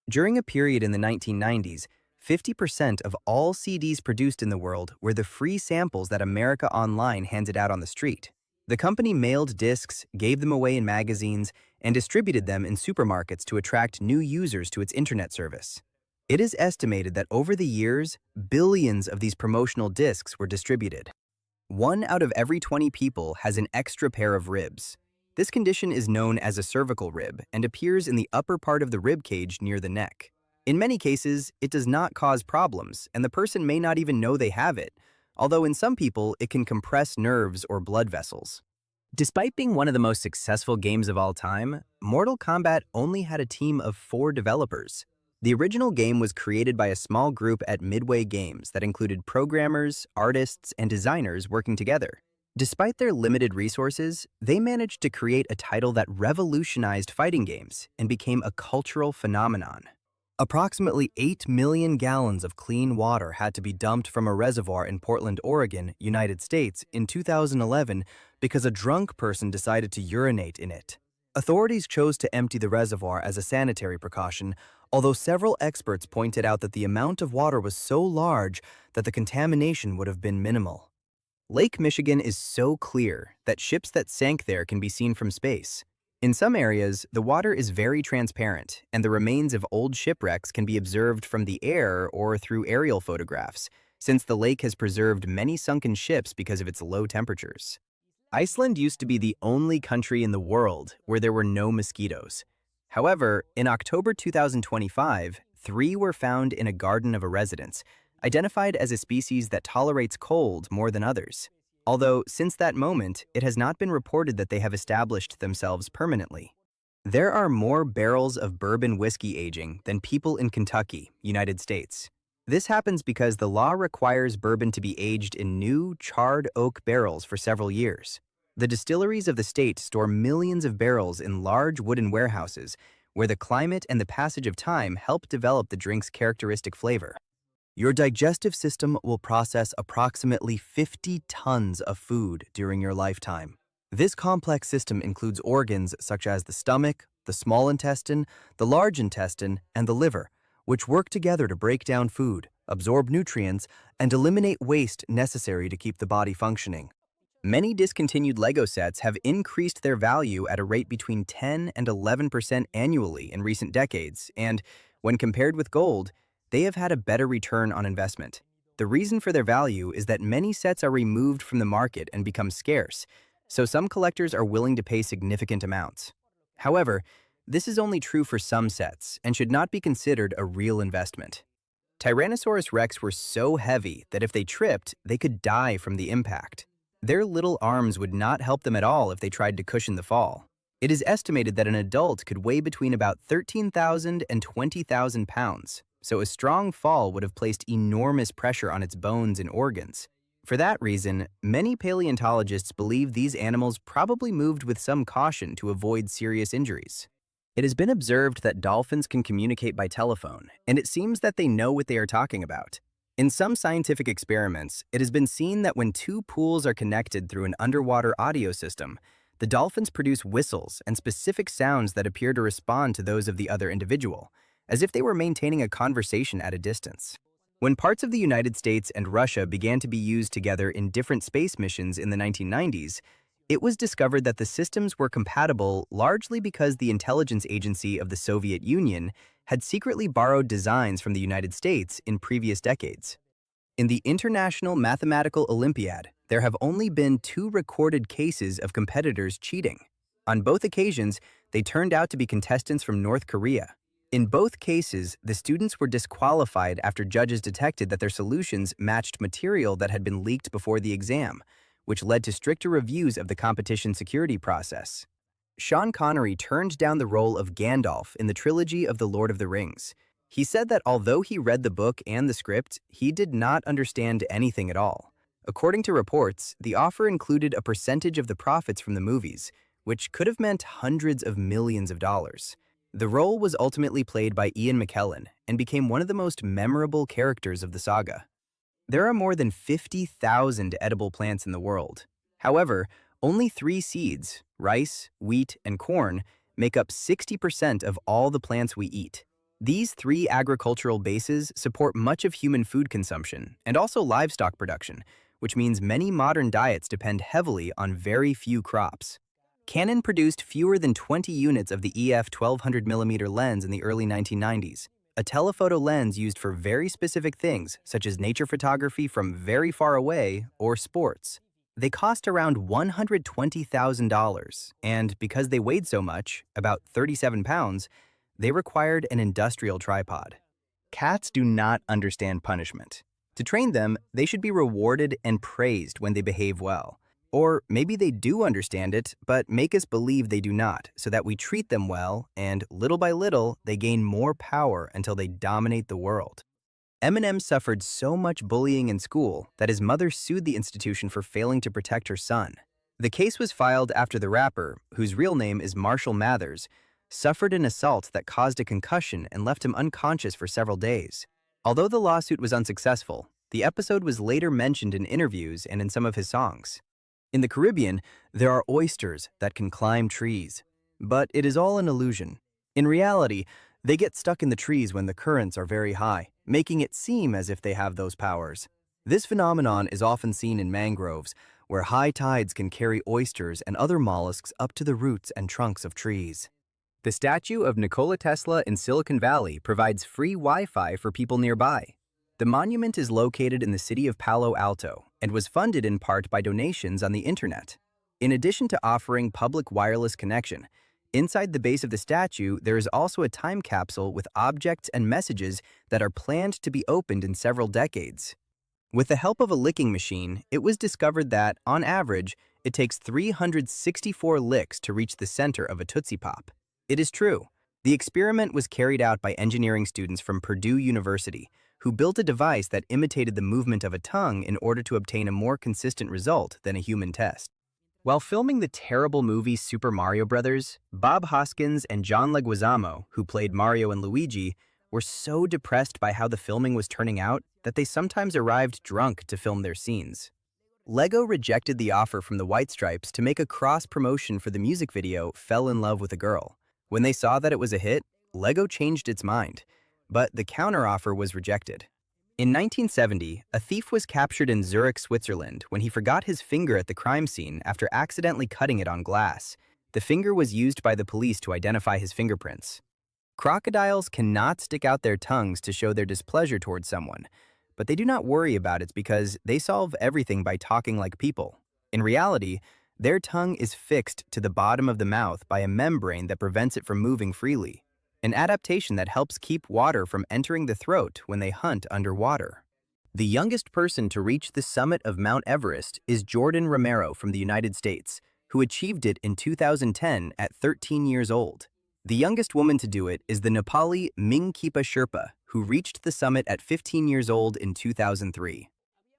During a period in the 1990s, 50% of all CDs produced in the world were the free samples that America Online handed out on the street. The company mailed discs, gave them away in magazines, and distributed them in supermarkets to attract new users to its internet service. It is estimated that over the years, billions of these promotional discs were distributed. 1 out of every 20 people has an extra pair of ribs. This condition is known as a cervical rib and appears in the upper part of the rib cage near the neck. In many cases, it does not cause problems, and the person may not even know they have it, although in some people it can compress nerves or blood vessels. Despite being one of the most successful games of all time, Mortal Kombat only had a team of 4 developers. The original game was created by a small group at Midway Games that included programmers, artists, and designers working together. Despite their limited resources, they managed to create a title that revolutionized fighting games and became a cultural phenomenon. Approximately 8 million gallons of clean water had to be dumped from a reservoir in Portland, Oregon, United States, in 2011 because a drunk person decided to urinate in it. Authorities chose to empty the reservoir as a sanitary precaution, although several experts pointed out that the amount of water was so large that the contamination would have been minimal. Lake Michigan is so clear that ships that sank there can be seen from space. In some areas, the water is very transparent, and the remains of old shipwrecks can be observed from the air or through aerial photographs, since the lake has preserved many sunken ships because of its low temperatures. Iceland used to be the only country in the world where there were no mosquitoes. However, in October 2025, 3 were found in a garden of a residence, identified as a species that tolerates cold more than others. Although, since that moment, it has not been reported that they have established themselves permanently. There are more barrels of bourbon whiskey aging than people in Kentucky, United States. This happens because the law requires bourbon to be aged in new, charred oak barrels for several years. The distilleries of the state store millions of barrels in large wooden warehouses, where the climate and the passage of time help develop the drink's characteristic flavor. Your digestive system will process approximately 50 tons of food during your lifetime. This complex system includes organs such as the stomach, the small intestine, the large intestine, and the liver, which work together to break down food, absorb nutrients, and eliminate waste necessary to keep the body functioning. Many discontinued Lego sets have increased their value at a rate between 10 and 11% annually in recent decades, and when compared with gold, they have had a better return on investment. The reason for their value is that many sets are removed from the market and become scarce, so some collectors are willing to pay significant amounts. However, this is only true for some sets and should not be considered a real investment. Tyrannosaurus rex were so heavy that if they tripped, they could die from the impact. Their little arms would not help them at all if they tried to cushion the fall. It is estimated that an adult could weigh between about 13,000 and 20,000 pounds. So a strong fall would have placed enormous pressure on its bones and organs. For that reason, many paleontologists believe these animals probably moved with some caution to avoid serious injuries. It has been observed that dolphins can communicate by telephone, and it seems that they know what they are talking about. In some scientific experiments, it has been seen that when 2 pools are connected through an underwater audio system, the dolphins produce whistles and specific sounds that appear to respond to those of the other individual, as if they were maintaining a conversation at a distance. When parts of the United States and Russia began to be used together in different space missions in the 1990s, it was discovered that the systems were compatible largely because the intelligence agency of the Soviet Union had secretly borrowed designs from the United States in previous decades. In the International Mathematical Olympiad, there have only been 2 recorded cases of competitors cheating. On both occasions, they turned out to be contestants from North Korea. In both cases, the students were disqualified after judges detected that their solutions matched material that had been leaked before the exam, which led to stricter reviews of the competition security process. Sean Connery turned down the role of Gandalf in the trilogy of The Lord of the Rings. He said that although he read the book and the script, he did not understand anything at all. According to reports, the offer included a percentage of the profits from the movies, which could have meant hundreds of millions of dollars. The role was ultimately played by Ian McKellen and became one of the most memorable characters of the saga. There are more than 50,000 edible plants in the world. However, only 3 seeds, rice, wheat, and corn, make up 60% of all the plants we eat. These 3 agricultural bases support much of human food consumption and also livestock production, which means many modern diets depend heavily on very few crops. Canon produced fewer than 20 units of the EF 1200mm lens in the early 1990s, a telephoto lens used for very specific things such as nature photography from very far away or sports. They cost around $120,000, and because they weighed so much, about 37 pounds, they required an industrial tripod. Cats do not understand punishment. To train them, they should be rewarded and praised when they behave well. Or maybe they do understand it, but make us believe they do not, so that we treat them well, and little by little, they gain more power until they dominate the world. Eminem suffered so much bullying in school that his mother sued the institution for failing to protect her son. The case was filed after the rapper, whose real name is Marshall Mathers, suffered an assault that caused a concussion and left him unconscious for several days. Although the lawsuit was unsuccessful, the episode was later mentioned in interviews and in some of his songs. In the Caribbean, there are oysters that can climb trees. But it is all an illusion. In reality, they get stuck in the trees when the currents are very high, making it seem as if they have those powers. This phenomenon is often seen in mangroves, where high tides can carry oysters and other mollusks up to the roots and trunks of trees. The statue of Nikola Tesla in Silicon Valley provides free Wi-Fi for people nearby. The monument is located in the city of Palo Alto and was funded in part by donations on the internet. In addition to offering public wireless connection, inside the base of the statue there is also a time capsule with objects and messages that are planned to be opened in several decades. With the help of a licking machine, it was discovered that, on average, it takes 364 licks to reach the center of a Tootsie Pop. It is true. The experiment was carried out by engineering students from Purdue University, who built a device that imitated the movement of a tongue in order to obtain a more consistent result than a human test. While filming the terrible movie Super Mario Bros., Bob Hoskins and John Leguizamo, who played Mario and Luigi, were so depressed by how the filming was turning out that they sometimes arrived drunk to film their scenes. Lego rejected the offer from the White Stripes to make a cross-promotion for the music video Fell in Love with a Girl. When they saw that it was a hit, Lego changed its mind, but the counteroffer was rejected. In 1970, a thief was captured in Zurich, Switzerland, when he forgot his finger at the crime scene after accidentally cutting it on glass. The finger was used by the police to identify his fingerprints. Crocodiles cannot stick out their tongues to show their displeasure towards someone, but they do not worry about it because they solve everything by talking like people. In reality, their tongue is fixed to the bottom of the mouth by a membrane that prevents it from moving freely, an adaptation that helps keep water from entering the throat when they hunt underwater. The youngest person to reach the summit of Mount Everest is Jordan Romero from the United States, who achieved it in 2010 at 13 years old. The youngest woman to do it is the Nepali Mingkhipa Sherpa, who reached the summit at 15 years old in 2003.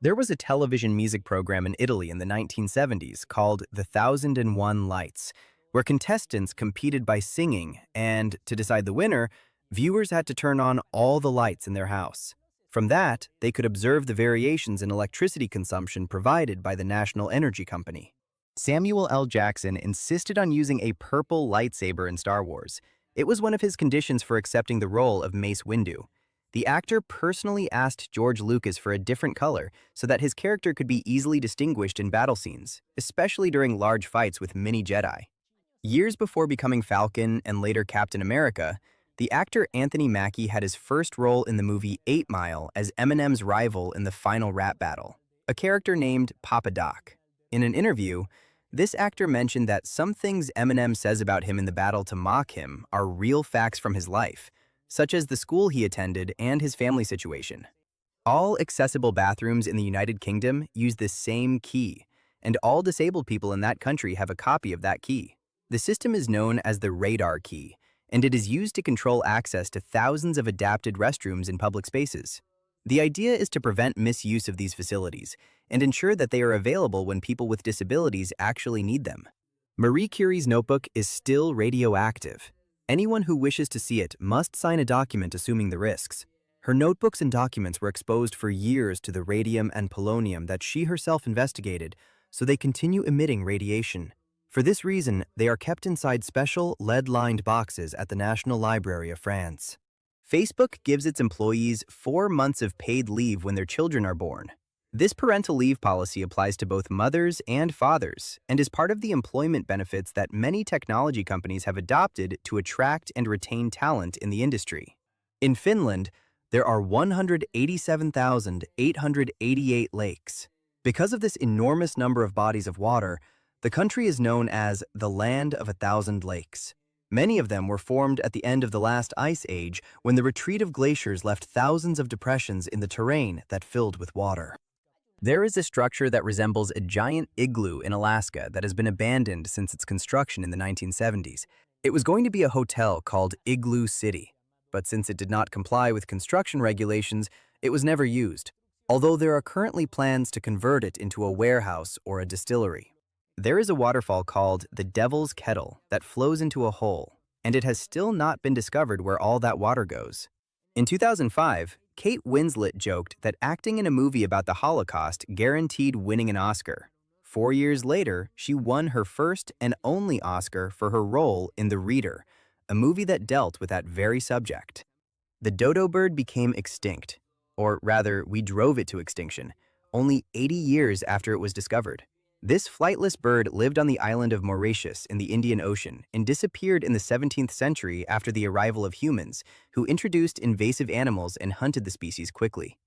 There was a television music program in Italy in the 1970s called The 1001 Lights, where contestants competed by singing, and to decide the winner, viewers had to turn on all the lights in their house. From that, they could observe the variations in electricity consumption provided by the National Energy Company. Samuel L. Jackson insisted on using a purple lightsaber in Star Wars. It was one of his conditions for accepting the role of Mace Windu. The actor personally asked George Lucas for a different color so that his character could be easily distinguished in battle scenes, especially during large fights with mini Jedi. Years before becoming Falcon and later Captain America, the actor Anthony Mackie had his first role in the movie 8 Mile as Eminem's rival in the final rap battle, a character named Papa Doc. In an interview, this actor mentioned that some things Eminem says about him in the battle to mock him are real facts from his life, such as the school he attended and his family situation. All accessible bathrooms in the United Kingdom use the same key, and all disabled people in that country have a copy of that key. The system is known as the radar key, and it is used to control access to thousands of adapted restrooms in public spaces. The idea is to prevent misuse of these facilities and ensure that they are available when people with disabilities actually need them. Marie Curie's notebook is still radioactive. Anyone who wishes to see it must sign a document assuming the risks. Her notebooks and documents were exposed for years to the radium and polonium that she herself investigated, so they continue emitting radiation. For this reason, they are kept inside special lead-lined boxes at the National Library of France. Facebook gives its employees 4 months of paid leave when their children are born. This parental leave policy applies to both mothers and fathers and is part of the employment benefits that many technology companies have adopted to attract and retain talent in the industry. In Finland, there are 187,888 lakes. Because of this enormous number of bodies of water, the country is known as the Land of 1,000 Lakes. Many of them were formed at the end of the last ice age when the retreat of glaciers left thousands of depressions in the terrain that filled with water. There is a structure that resembles a giant igloo in Alaska that has been abandoned since its construction in the 1970s. It was going to be a hotel called Igloo City, but since it did not comply with construction regulations, it was never used, although there are currently plans to convert it into a warehouse or a distillery. There is a waterfall called the Devil's Kettle that flows into a hole, and it has still not been discovered where all that water goes. In 2005, Kate Winslet joked that acting in a movie about the Holocaust guaranteed winning an Oscar. 4 years later, she won her first and only Oscar for her role in The Reader, a movie that dealt with that very subject. The dodo bird became extinct, or rather, we drove it to extinction, only 80 years after it was discovered. This flightless bird lived on the island of Mauritius in the Indian Ocean and disappeared in the 17th century after the arrival of humans, who introduced invasive animals and hunted the species quickly.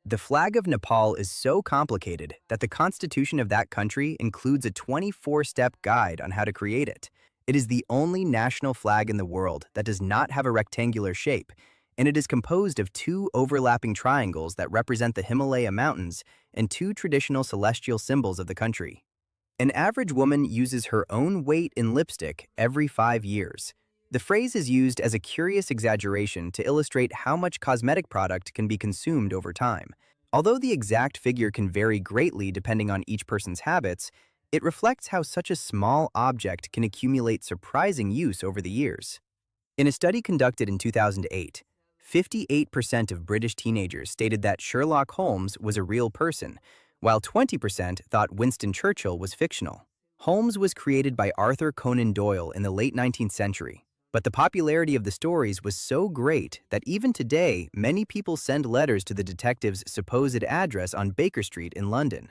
The flag of Nepal is so complicated that the constitution of that country includes a 24-step guide on how to create it. It is the only national flag in the world that does not have a rectangular shape, and it is composed of two overlapping triangles that represent the Himalaya Mountains and two traditional celestial symbols of the country. An average woman uses her own weight in lipstick every 5 years. The phrase is used as a curious exaggeration to illustrate how much cosmetic product can be consumed over time. Although the exact figure can vary greatly depending on each person's habits, it reflects how such a small object can accumulate surprising use over the years. In a study conducted in 2008, 58% of British teenagers stated that Sherlock Holmes was a real person, while 20% thought Winston Churchill was fictional. Holmes was created by Arthur Conan Doyle in the late 19th century, but the popularity of the stories was so great that even today, many people send letters to the detective's supposed address on Baker Street in London.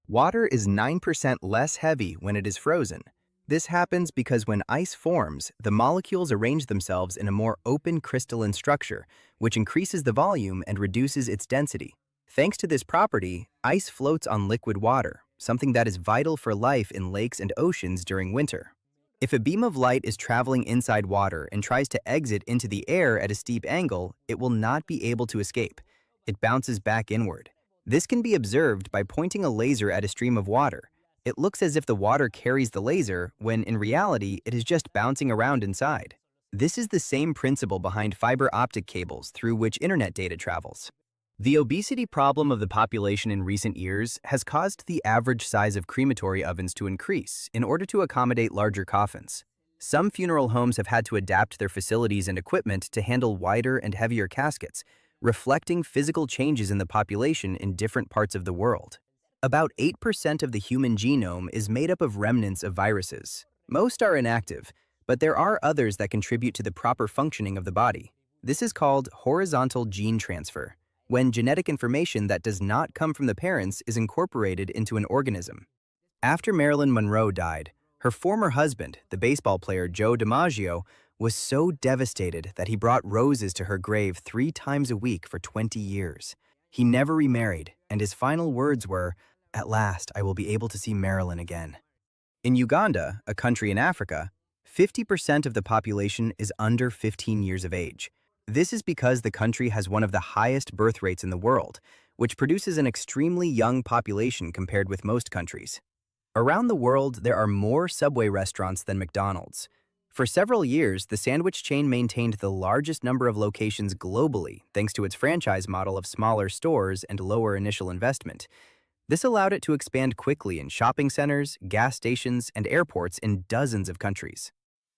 Water is 9% less heavy when it is frozen. This happens because when ice forms, the molecules arrange themselves in a more open crystalline structure, which increases the volume and reduces its density. Thanks to this property, ice floats on liquid water, something that is vital for life in lakes and oceans during winter. If a beam of light is traveling inside water and tries to exit into the air at a steep angle, it will not be able to escape. It bounces back inward. This can be observed by pointing a laser at a stream of water. It looks as if the water carries the laser, when in reality, it is just bouncing around inside. This is the same principle behind fiber optic cables through which internet data travels. The obesity problem of the population in recent years has caused the average size of crematory ovens to increase in order to accommodate larger coffins. Some funeral homes have had to adapt their facilities and equipment to handle wider and heavier caskets, reflecting physical changes in the population in different parts of the world. About 8% of the human genome is made up of remnants of viruses. Most are inactive, but there are others that contribute to the proper functioning of the body. This is called horizontal gene transfer, when genetic information that does not come from the parents is incorporated into an organism. After Marilyn Monroe died, her former husband, the baseball player Joe DiMaggio, was so devastated that he brought roses to her grave 3 times a week for 20 years. He never remarried, and his final words were, "At last, I will be able to see Marilyn again." In Uganda, a country in Africa, 50% of the population is under 15 years of age. This is because the country has one of the highest birth rates in the world, which produces an extremely young population compared with most countries. Around the world, there are more Subway restaurants than McDonald's. For several years, the sandwich chain maintained the largest number of locations globally thanks to its franchise model of smaller stores and lower initial investment. This allowed it to expand quickly in shopping centers, gas stations, and airports in dozens of countries.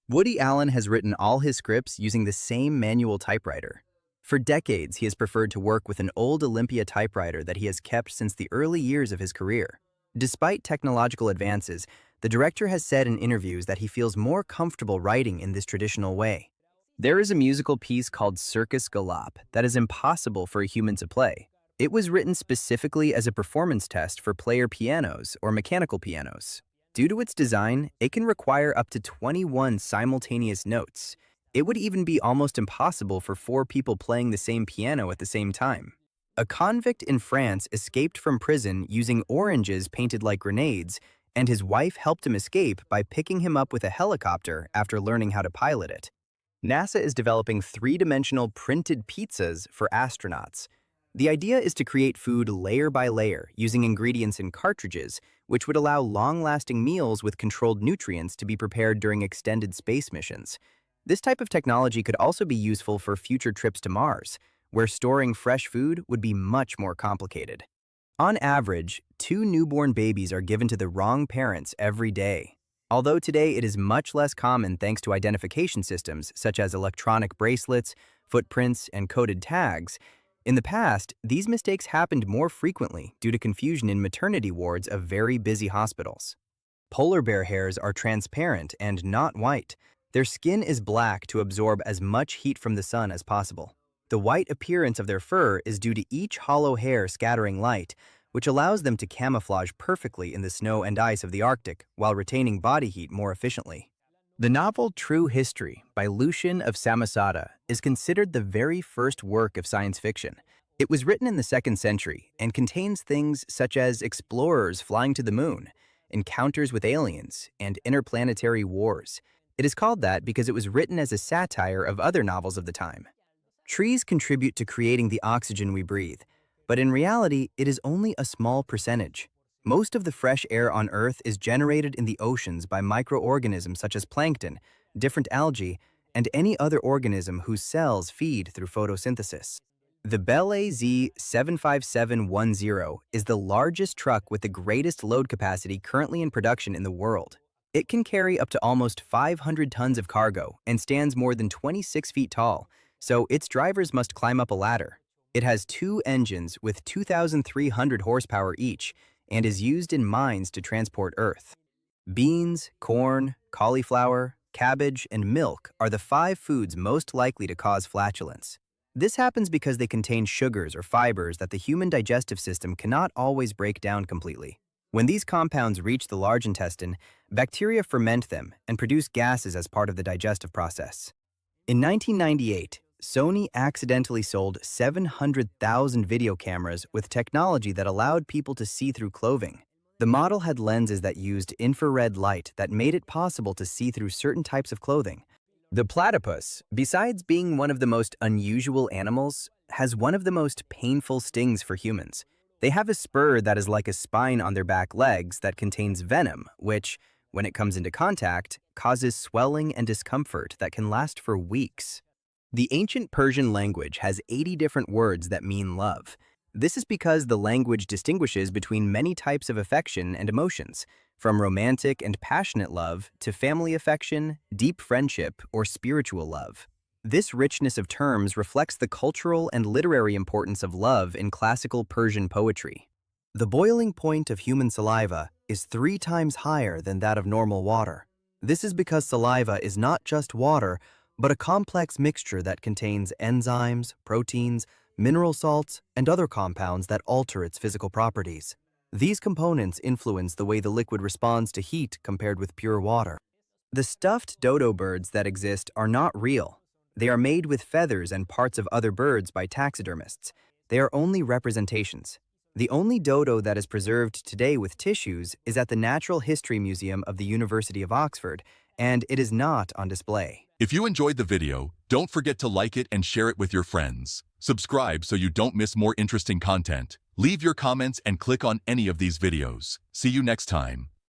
Woody Allen has written all his scripts using the same manual typewriter. For decades, he has preferred to work with an old Olympia typewriter that he has kept since the early years of his career. Despite technological advances, the director has said in interviews that he feels more comfortable writing in this traditional way. There is a musical piece called Circus Galop that is impossible for a human to play. It was written specifically as a performance test for player pianos or mechanical pianos. Due to its design, it can require up to 21 simultaneous notes. It would even be almost impossible for 4 people playing the same piano at the same time. A convict in France escaped from prison using oranges painted like grenades, and his wife helped him escape by picking him up with a helicopter after learning how to pilot it. NASA is developing 3-dimensional printed pizzas for astronauts. The idea is to create food layer by layer using ingredients in cartridges, which would allow long-lasting meals with controlled nutrients to be prepared during extended space missions. This type of technology could also be useful for future trips to Mars, where storing fresh food would be much more complicated. On average, 2 newborn babies are given to the wrong parents every day. Although today it is much less common thanks to identification systems such as electronic bracelets, footprints, and coded tags, in the past, these mistakes happened more frequently due to confusion in maternity wards of very busy hospitals. Polar bear hairs are transparent and not white. Their skin is black to absorb as much heat from the sun as possible. The white appearance of their fur is due to each hollow hair scattering light, which allows them to camouflage perfectly in the snow and ice of the Arctic while retaining body heat more efficiently. The novel True History by Lucian of Samosata is considered the very first work of science fiction. It was written in the 2nd century and contains things such as explorers flying to the moon, encounters with aliens, and interplanetary wars. It is called that because it was written as a satire of other novels of the time. Trees contribute to creating the oxygen we breathe, but in reality, it is only a small percentage. Most of the fresh air on Earth is generated in the oceans by microorganisms such as plankton, different algae, and any other organism whose cells feed through photosynthesis. The Bell AZ 75710 is the largest truck with the greatest load capacity currently in production in the world. It can carry up to almost 500 tons of cargo and stands more than 26 feet tall, so its drivers must climb up a ladder. It has 2 engines with 2,300 horsepower each and is used in mines to transport earth. Beans, corn, cauliflower, cabbage, and milk are the 5 foods most likely to cause flatulence. This happens because they contain sugars or fibers that the human digestive system cannot always break down completely. When these compounds reach the large intestine, bacteria ferment them and produce gases as part of the digestive process. In 1998, Sony accidentally sold 700,000 video cameras with technology that allowed people to see through clothing. The model had lenses that used infrared light that made it possible to see through certain types of clothing. The platypus, besides being one of the most unusual animals, has one of the most painful stings for humans. They have a spur that is like a spine on their back legs that contains venom, which, when it comes into contact, causes swelling and discomfort that can last for weeks. The ancient Persian language has 80 different words that mean love. This is because the language distinguishes between many types of affection and emotions, from romantic and passionate love to family affection, deep friendship, or spiritual love. This richness of terms reflects the cultural and literary importance of love in classical Persian poetry. The boiling point of human saliva is 3 times higher than that of normal water. This is because saliva is not just water, but a complex mixture that contains enzymes, proteins, mineral salts, and other compounds that alter its physical properties. These components influence the way the liquid responds to heat compared with pure water. The stuffed dodo birds that exist are not real. They are made with feathers and parts of other birds by taxidermists. They are only representations. The only dodo that is preserved today with tissues is at the Natural History Museum of the University of Oxford, and it is not on display. If you enjoyed the video, don't forget to like it and share it with your friends. Subscribe so you don't miss more interesting content. Leave your comments and click on any of these videos. See you next time.